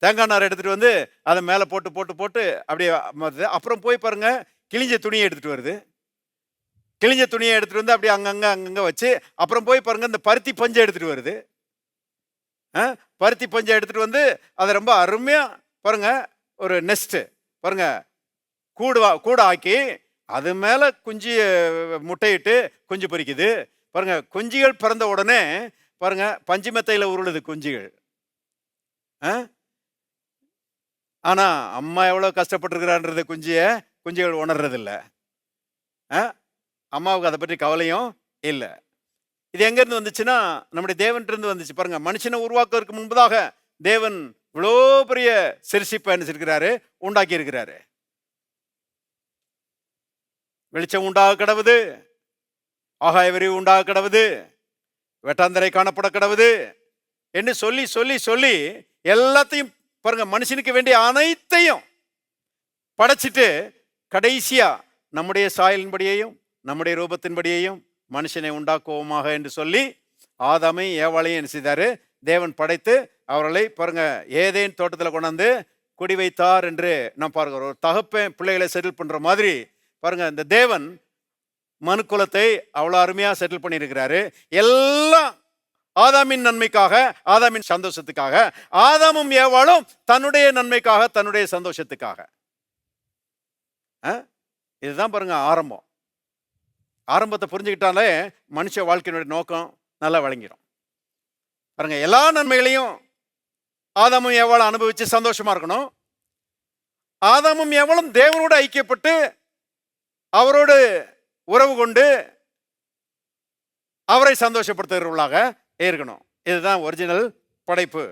தேங்காய் நார் எடுத்துட்டு வந்து அதை மேலே போட்டு போட்டு போட்டு அப்படியே வருது. அப்புறம் போய் பாருங்க, கிழிஞ்ச துணியை எடுத்துட்டு வருது. கிழிஞ்ச துணியை எடுத்துட்டு வந்து அப்படியே அங்கங்க வச்சு அப்புறம் போய் பாருங்க, இந்த பருத்தி பஞ்சை எடுத்துட்டு வருது. பருத்தி பஞ்சை எடுத்துட்டு வந்து அதை ரொம்ப அருமையா பாருங்க, ஒரு நெஸ்ட் பாருங்க, கூட ஆக்கி அது மேல குஞ்சு முட்டையிட்டு குஞ்சு பொரிக்குது. பாருங்க, குஞ்சுகள் பிறந்த உடனே பாருங்க பஞ்சு மெத்தையில உருளுது குஞ்சுகள். ஆனா அம்மா எவ்வளவு கஷ்டப்பட்டிருக்கிறான்றது குஞ்சுகள் உணர்றது இல்லை. அம்மாவுக்கு அதை பற்றி கவலையும் இல்லை. இது எங்க இருந்து வந்துச்சுன்னா நம்முடைய தேவன் இருந்து வந்துச்சு. பாருங்க, மனுஷனை உருவாக்குவதற்கு முன்பதாக தேவன் இவ்வளோ பெரிய சிருஷ்டிப்பை இருக்கிறாரு, உண்டாக்கி இருக்கிறாரு. வெளிச்சம் உண்டாக கடவுது, ஆகாய விரிவு உண்டாக கடவுது, வெட்டாந்தரை காணப்பட கடவுது என்று சொல்லி சொல்லி சொல்லி எல்லாத்தையும் பாருங்க, மனுஷனுக்கு வேண்டிய அனைத்தையும் படைச்சிட்டு கடைசியா நம்முடைய சாயலின்படியையும் நம்முடைய ரூபத்தின்படியையும் மனுஷனை உண்டாக்குவோமாக என்று சொல்லி ஆதாமை ஏவாளையும் என்ன செய்தாரு? தேவன் படைத்து அவர்களை பாருங்க ஏதேன் தோட்டத்தில் கொண்டாந்து குடி வைத்தார் என்று நாம் பார்க்கிறோம். ஒரு தகப்பன் பிள்ளைகளை செட்டில் பண்ற மாதிரி பாருங்க, இந்த தேவன் மனுக்குலத்தை அவ்வளோ அருமையா செட்டில் பண்ணியிருக்கிறாரு. எல்லாம் ஆதாமின் நன்மைக்காக, ஆதாமின் சந்தோஷத்துக்காக. ஆதாமும் ஏவாளும் தன்னுடைய நன்மைக்காக, தன்னுடைய சந்தோஷத்துக்காக. இதுதான் பாருங்க ஆரம்பம். ஆரம்பத்தை புரிஞ்சுக்கிட்டாலே மனுஷ வாழ்க்கையினுடைய நோக்கம் நல்லா வழங்கிடும். பாருங்க, எல்லா நன்மைகளையும் ஆதாமும் ஏவாளும் அனுபவிச்சு சந்தோஷமா இருக்கணும். ஆதாமும் ஏவாளும் தேவனோடு ஐக்கியப்பட்டு அவரோடு உறவு கொண்டு அவரை சந்தோஷப்படுத்துகிறவர்களாக இருக்கணும். இதுதான் ஒரிஜினல் படைப்பு.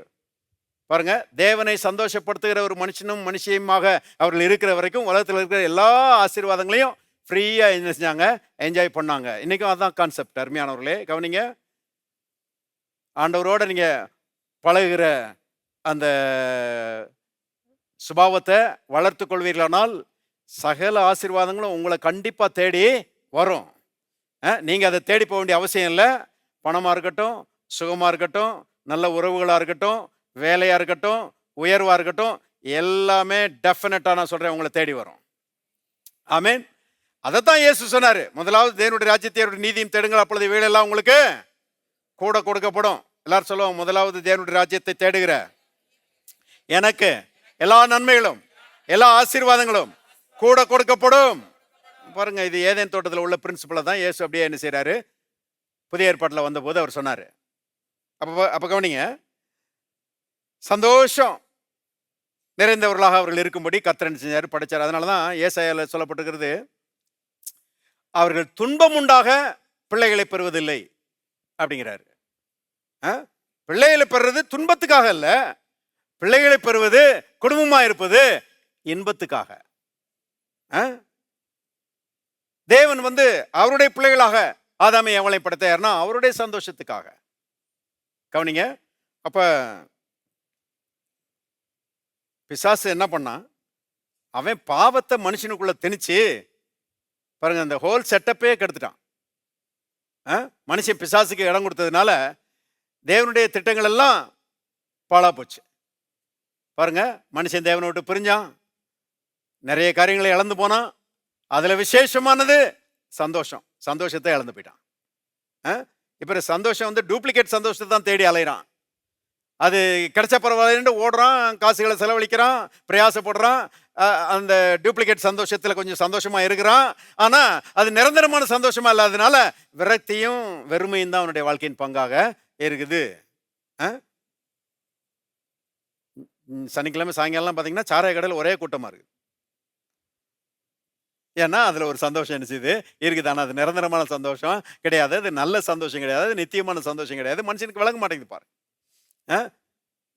பாருங்க, தேவனை சந்தோஷப்படுத்துகிற ஒரு மனுஷனும் மனுஷியுமாக அவர்கள் இருக்கிற வரைக்கும் உலகத்தில் இருக்கிற எல்லா ஆசீர்வாதங்களையும் ஃப்ரீயா என்ன செஞ்சாங்க? என்ஜாய் பண்ணாங்க. இன்னைக்கும் அதான் கான்செப்ட். அருமையானவர்களே கவனிங்க, ஆண்டவரோட நீங்க பழகுகிற அந்த சுபாவத்தை வளர்த்து கொள்வீர்களானால் சகல ஆசீர்வாதங்களும் உங்களை கண்டிப்பா தேடி வரும். நீங்க அதை தேடி போக வேண்டிய அவசியம் இல்லை. பணமா இருக்கட்டும், சுகமா இருக்கட்டும், நல்ல உறவுகளா இருக்கட்டும், வேலையா இருக்கட்டும், உயர்வா இருக்கட்டும், எல்லாமே டெஃபினட்டா நான் சொல்றேன் உங்களை தேடி வரும். ஆமென். அதைத்தான் இயேசு சொன்னாரு, முதலாவது தேவனுடைய ராஜ்யத்தையும் நீதியும் தேடுங்கள், அப்பொழுது வேலையெல்லாம் உங்களுக்கு கூட கொடுக்கப்படும். எல்லாரும் சொல்லுவோம், முதலாவது தேவனுடைய ராஜ்யத்தை தேடுகிற எனக்கு எல்லா நன்மைகளும் எல்லா ஆசீர்வாதங்களும் கூட கொடுக்கப்படும். பாருங்க, இது ஏதேன் தோட்டத்தில் உள்ள பிரின்சிபலை தான் இயேசு அப்படியே என்ன செய்யறாரு? புதிய ஏற்பாட்டில் வந்தபோது அவர் சொன்னாரு. அப்ப கவனிங்க, சந்தோஷம் நிறைந்தவர்களாக அவர்கள் இருக்கும்படி கர்த்தர் செஞ்சாரு, படைச்சார். அதனாலதான் ஏசாயால சொல்லப்பட்டிருக்கிறது, அவர்கள் துன்பம் உண்டாக பிள்ளைகளை பெறுவதில்லை அப்படிங்கிறாரு. பிள்ளைகளை பெறுவது துன்பத்துக்காக அல்ல, பிள்ளைகளை பெறுவது குடும்பமா இருப்பது இன்பத்துக்காக. தேவன் அவருடைய பிள்ளைகளாக ஆதாமை ஏவாளை படைத்தார்னா அவருடைய சந்தோஷத்துக்காக. கவனிங்க, அப்ப பிசாசு என்ன பண்ணான்? அவன் பாவத்தை மனுஷனுக்குள்ள திணிச்சு பாருங்க அந்த ஹோல் செட்டப்பே கெடுத்துட்டான். மனுஷன் பிசாசுக்கு இடம் கொடுத்ததுனால தேவனுடைய திட்டங்கள் எல்லாம் பாழா போச்சு. பாருங்க, மனுஷன் தேவனை விட்டு பிரிஞ்சான், நிறைய காரியங்களை இழந்து போனான். அதுல விசேஷமானது சந்தோஷம். சந்தோஷத்தை இழந்து போயிட்டான். இப்ப சந்தோஷம் டூப்ளிகேட் சந்தோஷத்தை தான் தேடி அலைகிறான். அது கிடைச்ச பரவாயில்லைன்னு ஓடுறான், காசுகளை செலவழிக்கிறான், பிரயாசப்படுறான். அந்த டூப்ளிகேட் சந்தோஷத்துல கொஞ்சம் சந்தோஷமா இருக்கிறான். ஆனா அது நிரந்தரமான சந்தோஷமா இல்லாததுனால விரக்தியும் வெறுமையும் தான் அவனுடைய வாழ்க்கையின் பங்காக இருக்குது. சனிக்கிழமை சாயங்காலம் பார்த்தீங்கன்னா சாராய கடையில் ஒரே கூட்டமாக இருக்குது. ஏன்னா அதில் ஒரு சந்தோஷம் என்ன செய்யுது இருக்குது. ஆனால் அது நிரந்தரமான சந்தோஷம் கிடையாது, அது நல்ல சந்தோஷம் கிடையாது, அது நித்தியமான சந்தோஷம் கிடையாது. மனுஷனுக்கு விளங்க மாட்டேங்குது பாரு.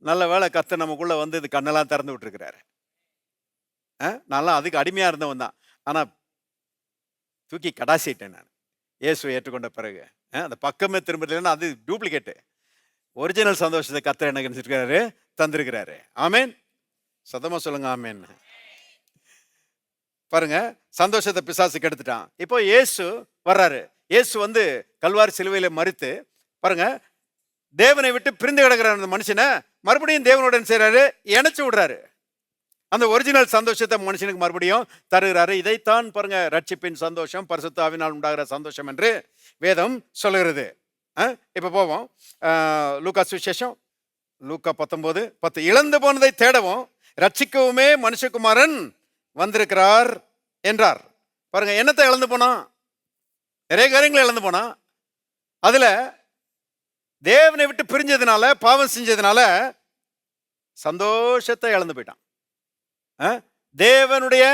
நல்ல வேலை கர்த்தர் நமக்குள்ளே வந்து இது கண்ணெல்லாம் திறந்து விட்டுருக்கிறாரு. நான்லாம் அதுக்கு அடிமையாக இருந்தவன் தான். ஆனால் தூக்கி கடாசிட்டேன் நான் இயேசுவை ஏற்றுக்கொண்ட பிறகு. அந்த பக்கமே திரும்பலைன்னா அது டூப்ளிகேட்டு. ஒரிஜினல் சந்தோஷத்தை கர்த்தர் என்ன நினைச்சிருக்கிறாரு, தந்திருக்கிறாரு. ஆமேன். சத்தமா சொல்லுங்க ஆமேன். பாருங்க, சந்தோஷத்தை பிசாசு கெடுத்துட்டான். இப்போ இயேசு வர்றாரு. இயேசு வந்து கல்வாரி சிலுவையில மரித்து பாருங்க, தேவனை விட்டு பிரிந்து கிடக்கிற அந்த மனுஷனை மறுபடியும் தேவனோட செய்யறாரு, இணைச்சு விடுறாரு. அந்த ஒரிஜினல் சந்தோஷத்தை மனுஷனுக்கு மறுபடியும் தருகிறாரு. இதைத்தான் பாருங்க ரட்சிப்பின் சந்தோஷம், பரிசுத்த ஆவியினால் உண்டாகிற சந்தோஷம் என்று வேதம் சொல்லுகிறது. இப்ப போவோம் லூக்கா சுவிசேஷம், லூக்கா 19:10. இழந்து போனதை தேடவும் ரட்சிக்கவுமே மனுஷகுமாரன் வந்திருக்கிறார் என்றார். பாருங்க, என்னத்தை இழந்து போனா? நிறைய காரியங்களை இழந்து போனா. அதுல தேவனை விட்டு பிரிஞ்சதுனால, பாவம் செஞ்சதுனால சந்தோஷத்தை இழந்து போயிட்டான். தேவனுடைய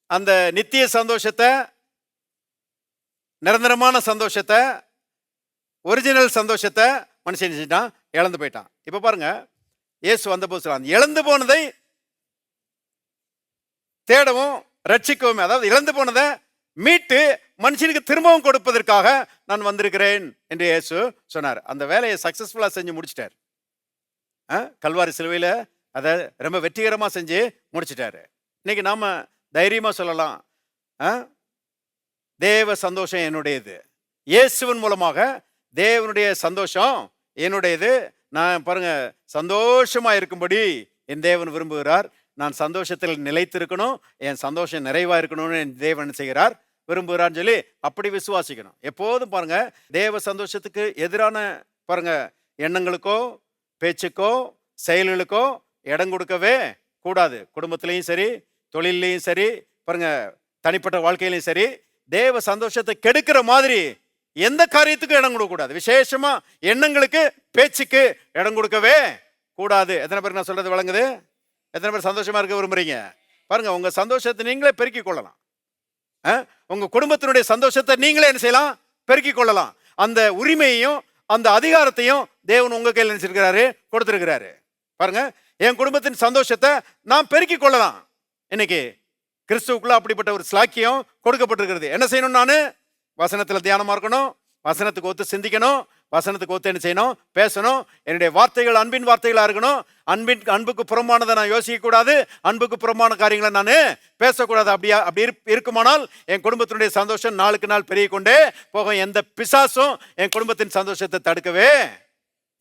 அந்த நித்திய சந்தோஷத்தை, நிரந்தரமான சந்தோஷத்தை, ஒரிஜினல் சந்தோஷத்தை மனுஷன் செஞ்சுட்டான், இழந்து போயிட்டான். இப்ப பாருங்க, இயேசு வந்த போது இழந்து போனதை தேடவும் ரட்சிக்கவும், அதாவது இழந்து போனதை மீட்டு மனுஷனுக்கு திரும்பவும் கொடுப்பதற்காக நான் வந்திருக்கிறேன் என்று இயேசு சொன்னார். அந்த வேலையை சக்சஸ்ஃபுல்லா செஞ்சு முடிச்சிட்டார். கல்வாரி சிலுவையில அதை ரொம்ப வெற்றிகரமா செஞ்சு முடிச்சிட்டாரு. இன்னைக்கு நாம தைரியமா சொல்லலாம், தேவ சந்தோஷம் என்னுடையது. இயேசுவின் மூலமாக தேவனுடைய சந்தோஷம் என்னுடையது. நான் பாருங்க சந்தோஷமா இருக்கும்படி என் தேவன் விரும்புகிறார். நான் சந்தோஷத்தில் நிலைத்திருக்கணும், என் சந்தோஷம் நிறைவா இருக்கணும்னு என் தேவன் செய்கிறார், விரும்புகிறான்னு சொல்லி அப்படி விசுவாசிக்கணும். எப்போதும் பாருங்க, தேவ சந்தோஷத்துக்கு எதிரான பாருங்க எண்ணங்களுக்கோ பேச்சுக்கோ செயல்களுக்கோ இடம் கொடுக்கவே கூடாது. குடும்பத்திலையும் சரி, தொழிலையும் சரி, பாருங்க தனிப்பட்ட வாழ்க்கையிலையும் சரி, தேவ சந்தோஷத்தை கெடுக்கிற மாதிரி எந்த காரியத்துக்கும் இடம் கொடுக்க கூடாது. விசேஷமா எண்ணங்களுக்கு பேச்சுக்கு இடம் கொடுக்கவே கூடாது. எத்தனை பேருக்கு நான் சொல்றது வழங்குது? எத்தனை பேர் சந்தோஷமா இருக்க விரும்புறீங்க? பாருங்க, உங்க சந்தோஷத்தை நீங்களே பெருக்கிக் கொள்ளலாம். உங்க குடும்பத்தினுடைய சந்தோஷத்தை நீங்களே என்ன செய்யலாம், பெருக்கிக் கொள்ளலாம். அந்த உரிமையையும் அந்த அதிகாரத்தையும் தேவன் உங்க கையில் நினைச்சிருக்கிறாரு, கொடுத்திருக்கிறாரு. பாருங்க, என் குடும்பத்தின் சந்தோஷத்தை நான் பெருக்கிக் கொள்ளலாம். இன்னைக்கு கிறிஸ்துவுக்குள்ள அப்படிப்பட்ட ஒரு ஸ்லாக்கியம் கொடுக்கப்பட்டிருக்கிறது. என்ன செய்யணும்? நான் வசனத்துல தியானமா இருக்கணும், வசனத்துக்கு ஒத்து சிந்திக்கணும், வசனத்துக்கு ஒத்து என்ன செய்யணும், பேசணும். என்னுடைய வார்த்தைகள் அன்பின் வார்த்தைகளா இருக்கணும். அன்புக்கு புறமானதை நான் யோசிக்க கூடாது, அன்புக்கு புறமான காரியங்களை நான் பேசக்கூடாது. அப்படி இருக்குமானால் என் குடும்பத்தினுடைய சந்தோஷம் நாளுக்கு நாள் பெருகி கொண்டே போகும். எந்த பிசாசும் என் குடும்பத்தின் சந்தோஷத்தை தடுக்கவே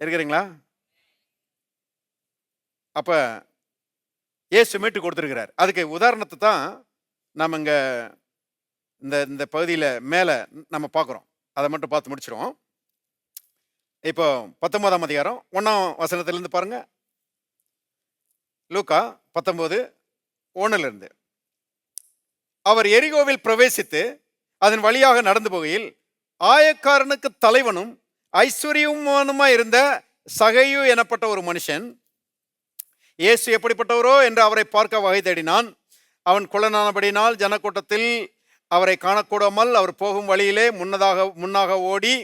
இருக்கிறீங்களா? அப்ப இயேசு மீட்டு கொடுத்திருக்கிறார். அதுக்கு உதாரணத்தை தான் நம்ம இங்க இந்த பகுதியில மேல நம்ம பார்க்கிறோம். அதை மட்டும் பார்த்து முடிச்சிருவோம். இப்போ 19ஆம் அதிகாரம் 1ஆம் வசனத்திலிருந்து பாருங்க. லூக்கா 19:1 அவர் எரிகோவில் பிரவேசித்து அதன் வழியாக நடந்து போகையில் ஆயக்காரனுக்கு தலைவனும் ஐஸ்வர்யமானுமாய் இருந்த சகையு எனப்பட்ட ஒரு மனுஷன் இயேசு எப்படிப்பட்டவரோ என்று அவரை பார்க்க வகை தேடினான். அவன் குள்ளனானபடினால் ஜனக்கூட்டத்தில் அவரை காணக்கூடாமல் அவர் போகும் வழியிலே முன்னாக ஓடி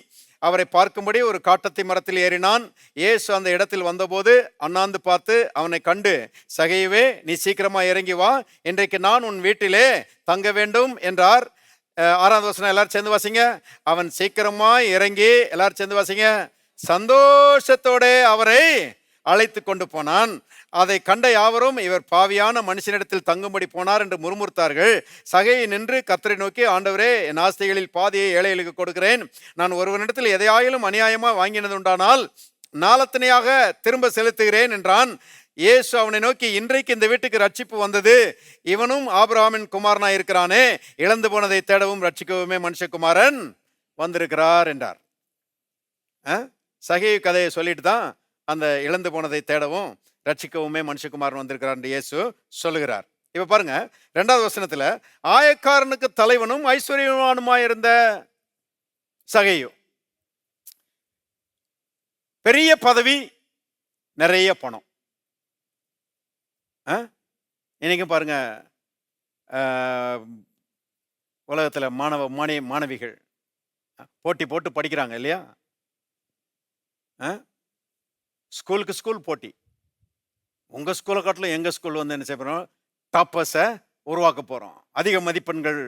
அவரை பார்க்கும்படி ஒரு காட்டத்தி மரத்தில் ஏறினான். இயேசு அந்த இடத்தில் வந்தபோது அண்ணாந்து பார்த்து அவனை கண்டு, சகையவே, நீ சீக்கிரமா இறங்கி வா, இன்றைக்கு நான் உன் வீட்டிலே தங்க வேண்டும் என்றார். 6ஆவது வசனம் எல்லாரும் சேர்ந்து வாசிங்க. அவன் சீக்கிரமா இறங்கி, எல்லாரும் சேர்ந்து வாசிங்க, சந்தோஷத்தோட அவரை அழைத்து கொண்டு போனான். அதை கண்ட யாவரும் இவர் பாவியான மனுஷனிடத்தில் தங்கும்படி போனார் என்று முறுமுறுத்தார்கள். சகையை நின்று கர்த்தரை நோக்கி, ஆண்டவரே, என் ஆஸ்திகளில் பாதியை ஏழைகளுக்கு கொடுக்கிறேன். நான் ஒருவனிடத்தில் எதையாயிலும் அநியாயமா வாங்கினது உண்டானால் நாளத்தனையாக திரும்ப செலுத்துகிறேன் என்றான். இயேசு அவனை நோக்கி, இன்றைக்கு இந்த வீட்டுக்கு ரட்சிப்பு வந்தது, இவனும் ஆபிரகாமின் குமாரனா இருக்கிறானே. இழந்து போனதை தேடவும் ரட்சிக்கவுமே மனுஷகுமாரன் வந்திருக்கிறார் என்றார். சகை கதையை சொல்லிட்டு தான் அந்த இழந்து போனதை தேடவும் ரட்சிக்கவுமே மனுஷகுமாரன் வந்திருக்கிறார் என்று இயேசு சொல்லுகிறார். இப்ப பாருங்க, 2வது வசனத்துல ஆயக்காரனுக்கு தலைவனும் ஐஸ்வர்யவானுமாய் இருந்த சகையு. பெரிய பதவி, நிறைய பணம். இன்னைக்கு பாருங்க, உலகத்தில் மாணவிகள் போட்டி போட்டு படிக்கிறாங்க இல்லையா? ஸ்கூலுக்கு ஸ்கூல் போட்டி. உங்க ஸ்கூலை காட்டிலும் எங்க ஸ்கூல் வந்து என்ன செய்ய போறோம்? டாப்பர்ஸை உருவாக்க போறோம், அதிக மதிப்பெண்கள்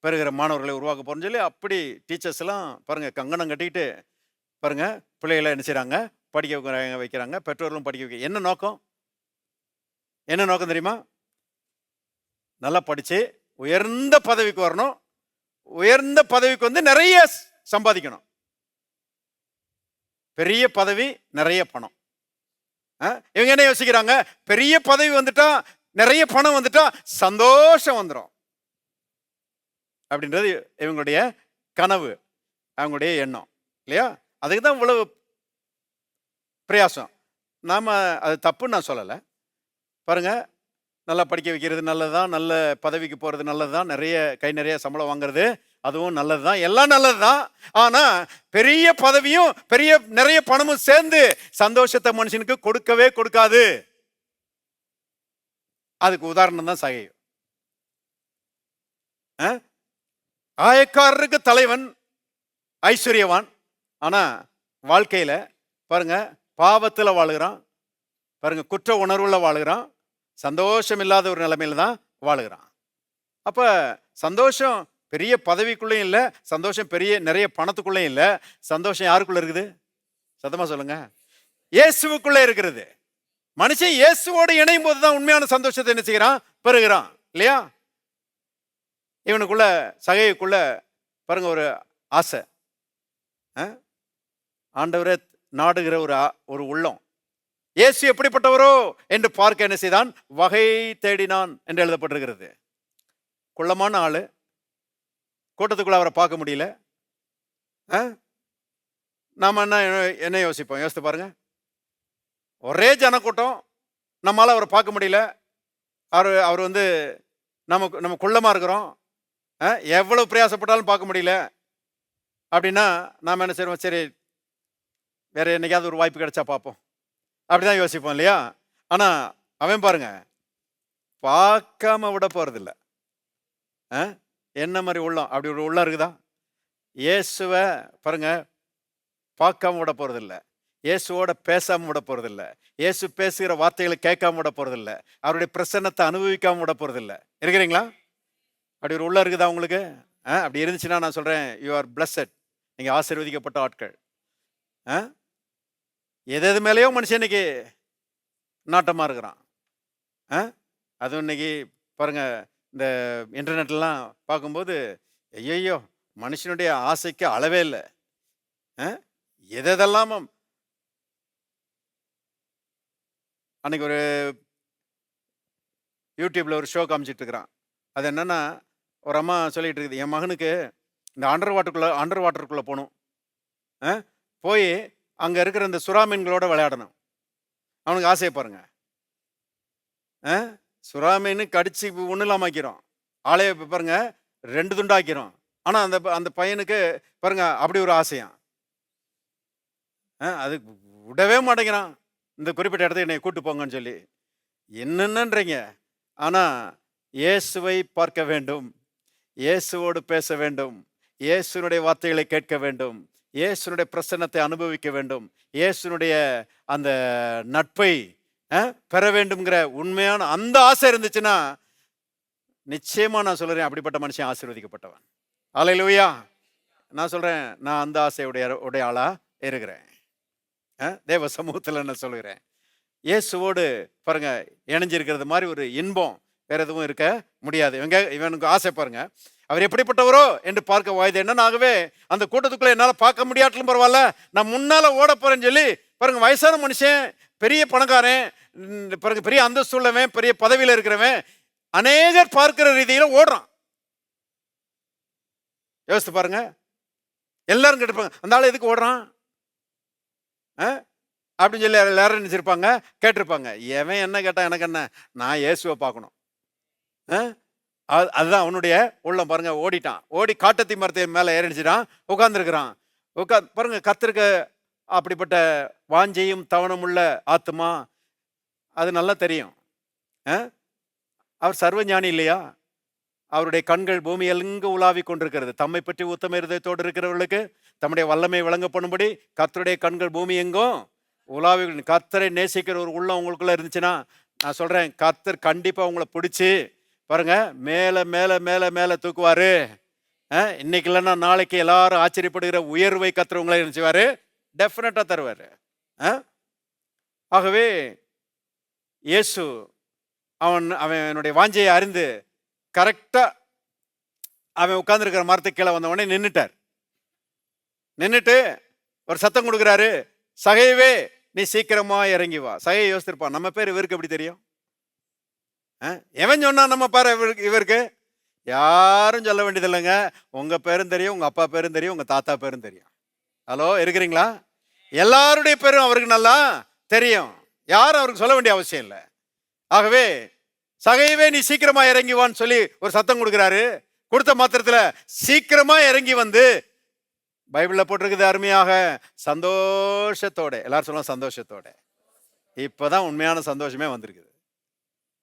பெறுகிற மாணவர்களை உருவாக்க போறோம்னு சொல்லி அப்படி டீச்சர்ஸ் எல்லாம் பாருங்க கங்கணம் கட்டிக்கிட்டு பாருங்க பிள்ளைகளை என்ன செய்றாங்க? படிக்க வைக்கிறாங்க. பெற்றோர்களும் படிக்க வைக்க. என்ன நோக்கம்? என்ன நோக்கம் தெரியுமா? நல்லா படிச்சு உயர்ந்த பதவிக்கு வரணும். உயர்ந்த பதவிக்கு வந்து நிறைய சம்பாதிக்கணும். பெரிய பதவி, நிறைய பணம். இவங்க என்ன யோசிக்கிறாங்க? பெரிய பதவி வந்துட்டா, நிறைய பணம் வந்துட்டா சந்தோஷம் வந்துடும் அப்படின்றது இவங்களுடைய கனவு, அவங்களுடைய எண்ணம் இல்லையா? அதுக்கு தான் இவ்வளவு பிரயாசம். நாம அது தப்புன்னு நான் சொல்லலை. பாருங்க, நல்லா படிக்க வைக்கிறது நல்லதுதான், நல்ல பதவிக்கு போறது நல்லதுதான், நிறைய சம்பளம் வாங்குறது அதுவும் நல்லதுதான், எல்லாம் நல்லதுதான். ஆனா பெரிய பதவியும் நிறைய பணமும் சேர்ந்து சந்தோஷத்தை மனுஷனுக்கு கொடுக்கவே கொடுக்காது. அதுக்கு உதாரணம் தான் சகேயு. ஆயக்காரருக்கு தலைவன், ஐஸ்வர்யவான். ஆனா வாழ்க்கையில பாருங்க பாவத்துல வாழுகிறான், பாருங்க குற்ற உணர்வுல வாழுகிறான், சந்தோஷம் இல்லாத ஒரு நிலைமையில தான் வாழுகிறான். அப்ப சந்தோஷம் பெரிய பதவிக்குள்ளேயும் இல்லை, சந்தோஷம் நிறைய பணத்துக்குள்ளேயும் இல்லை. சந்தோஷம் யாருக்குள்ள இருக்குது? சத்தமா சொல்லுங்க. இயேசுவுக்குள்ளே இருக்கிறது. மனுஷன் இயேசுவோடு இணையும் போதுதான் உண்மையான சந்தோஷத்தை என்ன செய்யறான்? பெறுகிறான் இல்லையா? இவனுக்குள்ள சகைக்குள்ள பாருங்க ஒரு ஆசை, ஆண்டவரே நாடுகிற ஒரு உள்ளம். இயேசு எப்படிப்பட்டவரோ என்று பார்க்க என்ன செய்தான்? வகை தேடினான் என்று எழுதப்பட்டிருக்கிறது. குள்ளமான ஆளு, கூட்டத்துக்குள்ள அவரை பார்க்க முடியல. நாம என்ன யோசிப்போம்? யோசித்து பாருங்க. ஒரே ஜனக்கூட்டம், நம்மளால அவரை பார்க்க முடியல. அவர் வந்து நம்ம குள்ளமா இருக்கிறோம், எவ்வளவு பிரயாசப்பட்டாலும் பார்க்க முடியல அப்படின்னா நாம என்ன செய்வோம்? சரி, வேற என்னைக்காவது ஒரு வாய்ப்பு கிடைச்சா பார்ப்போம் அப்படிதான் யோசிப்போம் இல்லையா? ஆனா அவன் பாருங்க பார்க்காம விட போறதில்ல. என்ன மாதிரி உள்ளம்? அப்படி ஒரு உள்ளம் இருக்குதா? இயேசுவை பாருங்க பார்க்காம விட போறதில்ல, இயேசுவோட பேசாம விட போறதில்ல, இயேசு பேசுகிற வார்த்தைகளை கேட்காம விட போறதில்ல, அவருடைய பிரசன்னத்தை அனுபவிக்காம விட போறதில்ல. இருக்கிறீங்களா? அப்படி ஒரு உள்ளம் இருக்குதா உங்களுக்கு? அப்படி இருந்துச்சுன்னா நான் சொல்றேன், யூ ஆர் பிளஸட். நீங்க ஆசீர்வதிக்கப்பட்ட ஆட்கள். எது மேலேயோ மனுஷன் இன்னைக்கு நாட்டமா இருக்கிறான். அதுவும் இன்னைக்கு பாருங்க இந்த இன்டர்நெட்லாம் பார்க்கும்போது ஐயோ மனுஷனுடைய ஆசைக்கு அளவே இல்லை. எதெல்லாம் அன்னைக்கு ஒரு யூடியூப்ல ஒரு ஷோ காமிச்சிட்டு இருக்கிறான். அது என்னன்னா, ஒரு அம்மா சொல்லிட்டு இருக்குது, என் மகனுக்கு இந்த அண்டர் வாட்டருக்குள்ள போகணும், போய் அங்க இருக்கிற இந்த சுறா மீன்களோட விளையாடணும். அவனுக்கு ஆசையை பாருங்க. சுறா மீன் கடிச்சு ஒன்றும் இல்லாம ஆக்கிறோம், ஆளைய பாருங்க 2 துண்டாக்கிறோம். ஆனா அந்த பையனுக்கு பாருங்க அப்படி ஒரு ஆசையான். அது விடவே மாட்டேங்கிறான். இந்த குறிப்பிட்ட இடத்துக்கு என்னை கூட்டு போங்கன்னு சொல்லி. என்னென்னன்றீங்க? ஆனா இயேசுவை பார்க்க வேண்டும், இயேசுவோடு பேச வேண்டும், இயேசுனுடைய வார்த்தைகளை கேட்க வேண்டும், இயேசுனுடைய பிரசன்னத்தை அனுபவிக்க வேண்டும், இயேசுனுடைய அந்த நட்பை பெற வேண்டும்ங்கிற உண்மையான அந்த ஆசை இருந்துச்சுன்னா நிச்சயமா நான் சொல்றேன், அப்படிப்பட்ட மனுஷன் ஆசீர்வதிக்கப்பட்டவன். அல்லேலூயா. நான் சொல்றேன், நான் அந்த ஆசையுடைய ஆளா இருக்கிறேன். தேவ சமூகத்தில் நான் சொல்லுகிறேன், இயேசுவோடு பாருங்க இணைஞ்சிருக்கிறது மாதிரி ஒரு இன்பம் வேற எதுவும் இருக்க முடியாது. இவனுக்கு ஆசை பாருங்க, அவர் எப்படிப்பட்டவரோ என்று பார்க்க வாய்து என்னன்னு. ஆகவே அந்த கூட்டத்துக்குள்ள என்னால் பார்க்க முடியாட்டிலும் பரவாயில்ல, நான் முன்னால ஓட போறேன்னு சொல்லி பாருங்க, வயசான மனுஷன், பெரிய பணக்காரன், பாருங்க பெரிய அந்தஸ்து உள்ளவன், பெரிய பதவியில் இருக்கிறவன், அநேகர் பார்க்கிற ரீதியில ஓடுறான். யோசித்து பாருங்க. எல்லாரும் கேட்டிருப்பாங்க, அந்த ஆள் எதுக்கு ஓடுறான் அப்படின்னு சொல்லி எல்லாரும் நினைச்சிருப்பாங்க, கேட்டிருப்பாங்க. எவன் என்ன கேட்டா எனக்கு என்ன, நான் இயேசுவை பார்க்கணும். அதுதான் அவனுடைய உள்ளம். பாருங்க, ஓடிட்டான். ஓடி காட்டத்தி மரத்தை மேலே ஏறிடுச்சிட்டான், உட்காந்துருக்கிறான். பாருங்க கத்திருக்க அப்படிப்பட்ட வாஞ்சையும் தவணமுள்ள ஆத்துமா, அது நல்லா தெரியும். அவர் சர்வ ஞானி இல்லையா? அவருடைய கண்கள் பூமி எங்கு உலாவி கொண்டிருக்கிறது. தம்மை பற்றி உத்தம இருதயத்தோடு இருக்கிறவர்களுக்கு தம்முடைய வல்லமை வழங்கப்படும்படி கர்த்தருடைய கண்கள் பூமி எங்கும் உலாவி. கர்த்தரை நேசிக்கிற ஒரு உள்ளம் உங்களுக்குள்ள இருந்துச்சுன்னா, நான் சொல்றேன், கர்த்தர் கண்டிப்பா உங்களை பிடிச்சி பாருங்க மேல மேல மேல மேல தூக்குவாரு. இன்னைக்கு இல்லைன்னா நாளைக்கு எல்லாரும் ஆச்சரியப்படுகிற உயர்வை கர்த்தர் உங்களை நினைச்சுவாரு, டெஃபினட்டா தருவாரு. ஆகவே இயேசு அவனுடைய வாஞ்சையை அறிந்து கரெக்டா அவன் உட்கார்ந்துருக்கிற மரத்துக்கு கீழே வந்த உடனே நின்னுட்டு ஒரு சத்தம் கொடுக்குறாரு, சகையவே நீ சீக்கிரமா இறங்கி வா. சகையை யோசிச்சிருப்பான், நம்ம பேர் இவருக்கு எப்படி தெரியும்? எவன் சொன்னா நம்ம பாரு இவருக்கு? யாரும் சொல்ல வேண்டியது இல்லைங்க. உங்க பேரும் தெரியும், உங்க அப்பா பேரும் தெரியும், உங்க தாத்தா பேரும் தெரியும். ஹலோ, இருக்கிறீங்களா? எல்லாருடைய பேரும் அவருக்கு நல்லா தெரியும். யாரும் அவருக்கு சொல்ல வேண்டிய அவசியம் இல்லை. ஆகவே சகையவே நீ சீக்கிரமா இறங்கி வான்னு சொல்லி ஒரு சத்தம் கொடுக்குறாரு. கொடுத்த மாத்திரத்துல சீக்கிரமா இறங்கி வந்து, பைபிள்ல போட்டிருக்குது அருமையாக, சந்தோஷத்தோட. எல்லாரும் சொல்லலாம் சந்தோஷத்தோட. இப்பதான் உண்மையான சந்தோஷமே வந்திருக்குது.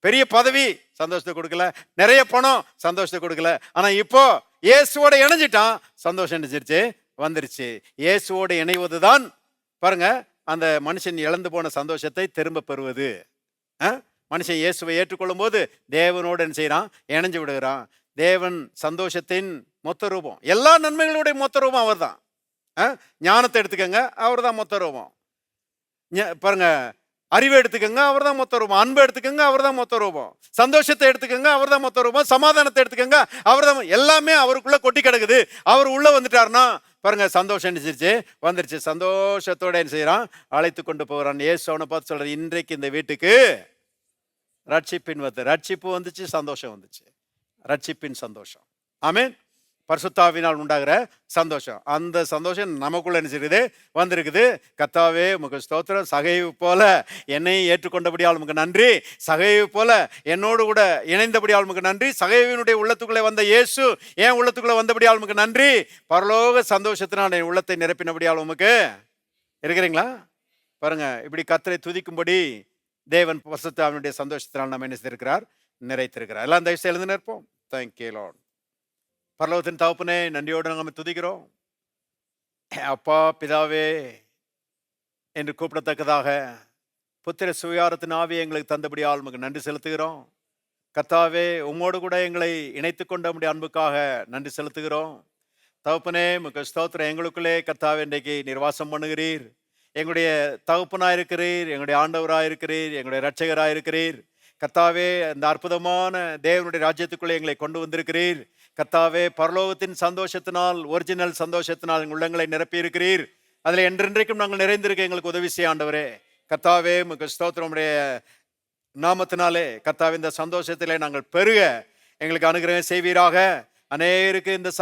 பெரிய பதவி சந்தோஷத்தை கொடுக்கல, நிறைய பணம் சந்தோஷத்தை கொடுக்கல, ஆனா இப்போ இயேசுவோட இணைஞ்சிட்டான், சந்தோஷம் நினைச்சிருச்சு, வந்துருச்சு. இயேசுவோட இணைவதுதான் பாருங்க அந்த மனுஷன் இழந்து போன சந்தோஷத்தை திரும்ப பெறுவது. மனுஷன் இயேசுவை ஏற்றுக்கொள்ளும் போது தேவனோடு என்ன செய்யறான்? இணைஞ்சு விடுகிறான். தேவன் சந்தோஷத்தின் மொத்த ரூபம், எல்லா நன்மைகளுடைய மொத்த ரூபம் அவர் தான். ஞானத்தை எடுத்துக்கங்க, அவர் தான் மொத்த ரூபம். பாருங்க, அறிவை எடுத்துக்கங்க, அவர் தான் மொத்த ரூபம். அன்பை எடுத்துக்கங்க, அவர் தான் மொத்த ரூபம். சந்தோஷத்தை எடுத்துக்கங்க, அவர் தான் மொத்த ரூபம். சமாதானத்தை எடுத்துக்கங்க, அவர் தான். எல்லாமே அவருக்குள்ள கொட்டி கிடக்குது. அவர் உள்ள வந்துட்டாருன்னா பாருங்க சந்தோஷம் நினைச்சிருச்சு, வந்துருச்சு. சந்தோஷத்தோட என்ன செய்யறான்? அழைத்து கொண்டு போகிறான். இயேசு அவனை பார்த்து சொல்றாரு, இன்றைக்கு இந்த வீட்டுக்கு ரட்சிப்பின் ரட்சிப்பு வந்துச்சு, சந்தோஷம் வந்துச்சு. ரட்சிப்பின் சந்தோஷம், ஆமென். பரிசுத்தாவினால் உண்டாகிற சந்தோஷம், அந்த சந்தோஷம் நமக்குள்ள என்ன வந்திருக்குது. கர்த்தாவே உமக்கு ஸ்தோத்திரம். சகைவு போல என்னை ஏற்றுக்கொண்டபடியால் உமக்கு நன்றி. சகைவு போல என்னோடு கூட இணைந்தபடியால் உமக்கு நன்றி. சகைவினுடைய உள்ளத்துக்குள்ளே வந்த இயேசு என் உள்ளத்துக்குள்ள வந்தபடியால் உமக்கு நன்றி. பரலோக சந்தோஷத்தினால் என் உள்ளத்தை நிரப்பினபடியால் உமக்கு. இருக்கிறீங்களா? பாருங்க, இப்படி கர்த்தரை துதிக்கும்படி தேவன் பரிசுத்தாவினுடைய சந்தோஷத்தினால் நம்ம என்ன செய்திருக்கிறார்? நிறைத்திருக்கிறார். எல்லாம் தயவு செய்து எழுந்து நிற்போம். Thank you Lord. பரலோகத்தின் தகப்பனே, நன்றியோடு நம்ம துதிக்கிறோம். அப்பா பிதாவே என்று கூப்பிடத்தக்கதாக புத்திர சுயாரத்தின் ஆவியை எங்களுக்கு தந்தபடியால் உமக்கு நன்றி செலுத்துகிறோம். கர்த்தாவே, உம்மோடு கூட எங்களை இணைத்து கொண்ட நம்முடைய அன்புக்காக நன்றி செலுத்துகிறோம். தகப்பனே உமக்கு ஸ்தோத்திரம். எங்களுக்குள்ளே கர்த்தாவே இன்றைக்கு நிர்வாசம் பண்ணுகிறீர். எங்களுடைய தகப்பனாயிருக்கிறீர், எங்களுடைய ஆண்டவராயிருக்கிறீர், எங்களுடைய இரட்சகராயிருக்கிறீர். கர்த்தாவே, இந்த அற்புதமான தேவனுடைய ராஜ்யத்துக்குள்ளே எங்களை கொண்டு வந்திருக்கிறீர். கர்த்தாவே, பரலோகத்தின் சந்தோஷத்தினால், ஒரிஜினல் சந்தோஷத்தினால் எங்கள் உள்ளங்களை நிரப்பி இருக்கிறீர். அதில் என்றென்றைக்கும் நாங்கள் நிறைந்திருக்க எங்களுக்கு உதவி செய்ய ஆண்டவரே. கர்த்தாவே உமக்கு ஸ்தோத்திரம். உடைய நாமத்தினாலே கர்த்தாவே இந்த சந்தோஷத்திலே நாங்கள் பெருக எங்களுக்கு அனுகிரகம் செய்வீராக. அநேகருக்கு இந்த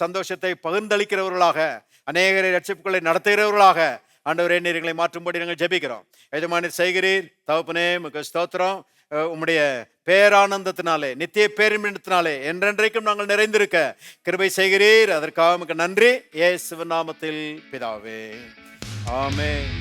சந்தோஷத்தை பகிர்ந்தளிக்கிறவர்களாக, அநேகரை ரட்சிப்புகளை நடத்துகிறவர்களாக ஆண்டவரே நீர் எங்களை மாற்றும்படி நாங்கள் ஜெபிக்கிறோம். எஜமானீர் செய்கிறீர். தகப்பனே உமக்கு ஸ்தோத்திரம். உம்முடைய பேரானந்தத்தினாலே, நித்திய பேரின்பத்தினாலே என்றென்றைக்கும் நாங்கள் நிறைந்திருக்க கிருபை செய்கிறீர். அதற்காக உமக்கு நன்றி. இயேசுவின் நாமத்தில் பிதாவே, ஆமென்.